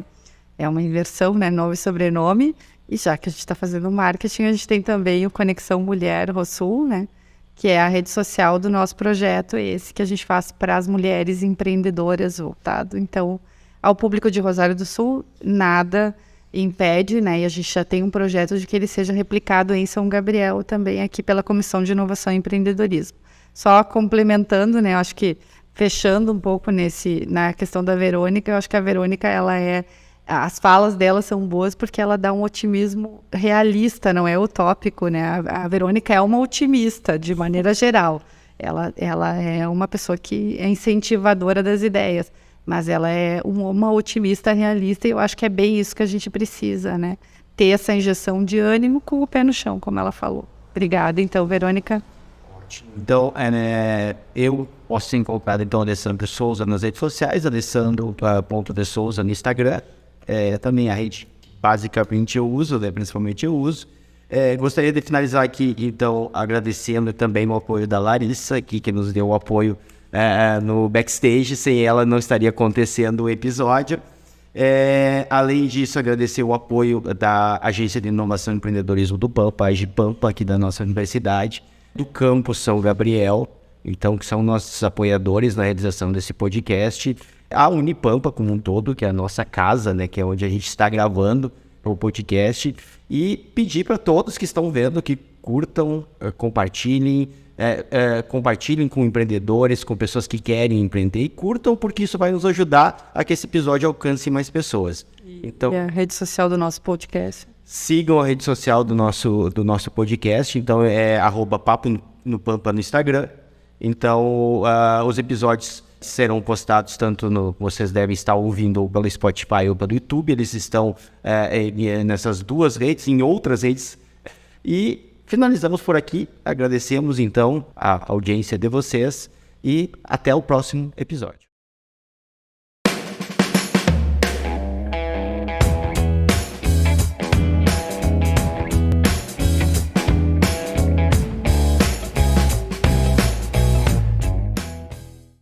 é uma inversão, né? Nome e sobrenome. E já que a gente está fazendo marketing, a gente tem também o Conexão Mulher Rosul, né? Que é a rede social do nosso projeto, esse que a gente faz para as mulheres empreendedoras voltado. Então, ao público de Rosário do Sul, nada impede, né? E a gente já tem um projeto de que ele seja replicado em São Gabriel também aqui pela Comissão de Inovação e Empreendedorismo. Só complementando, né? Eu acho que fechando um pouco na questão da Verônica, eu acho que a Verônica, as falas dela são boas porque ela dá um otimismo realista, não é utópico, né? A Verônica é uma otimista, de maneira geral. Ela é uma pessoa que é incentivadora das ideias, mas ela é uma otimista realista e eu acho que é bem isso que a gente precisa, né? Ter essa injeção de ânimo com o pé no chão, como ela falou. Obrigada, então, Verônica. Então, eu posso ser encontrado, então, Alessandro Souza nas redes sociais, Alessandro.de Souza no Instagram. Também a rede basicamente eu uso, né? Principalmente eu uso. Gostaria de finalizar aqui, então, agradecendo também o apoio da Larissa, aqui, que nos deu o apoio no backstage. Sem ela não estaria acontecendo o episódio. Além disso, agradecer o apoio da Agência de Inovação e Empreendedorismo do Pampa, a AGPampa, aqui da nossa universidade, do Campus São Gabriel, então, que são nossos apoiadores na realização desse podcast. A Unipampa como um todo, que é a nossa casa, né, que é onde a gente está gravando o podcast, e pedir para todos que estão vendo que curtam, compartilhem com empreendedores, com pessoas que querem empreender, e curtam porque isso vai nos ajudar a que esse episódio alcance mais pessoas. Então, e a rede social do nosso podcast. Sigam a rede social do nosso podcast, então é @papo no Pampa no Instagram. Então, os episódios serão postados vocês devem estar ouvindo pelo Spotify ou pelo YouTube, eles estão nessas duas redes, em outras redes. E finalizamos por aqui, agradecemos então a audiência de vocês e até o próximo episódio.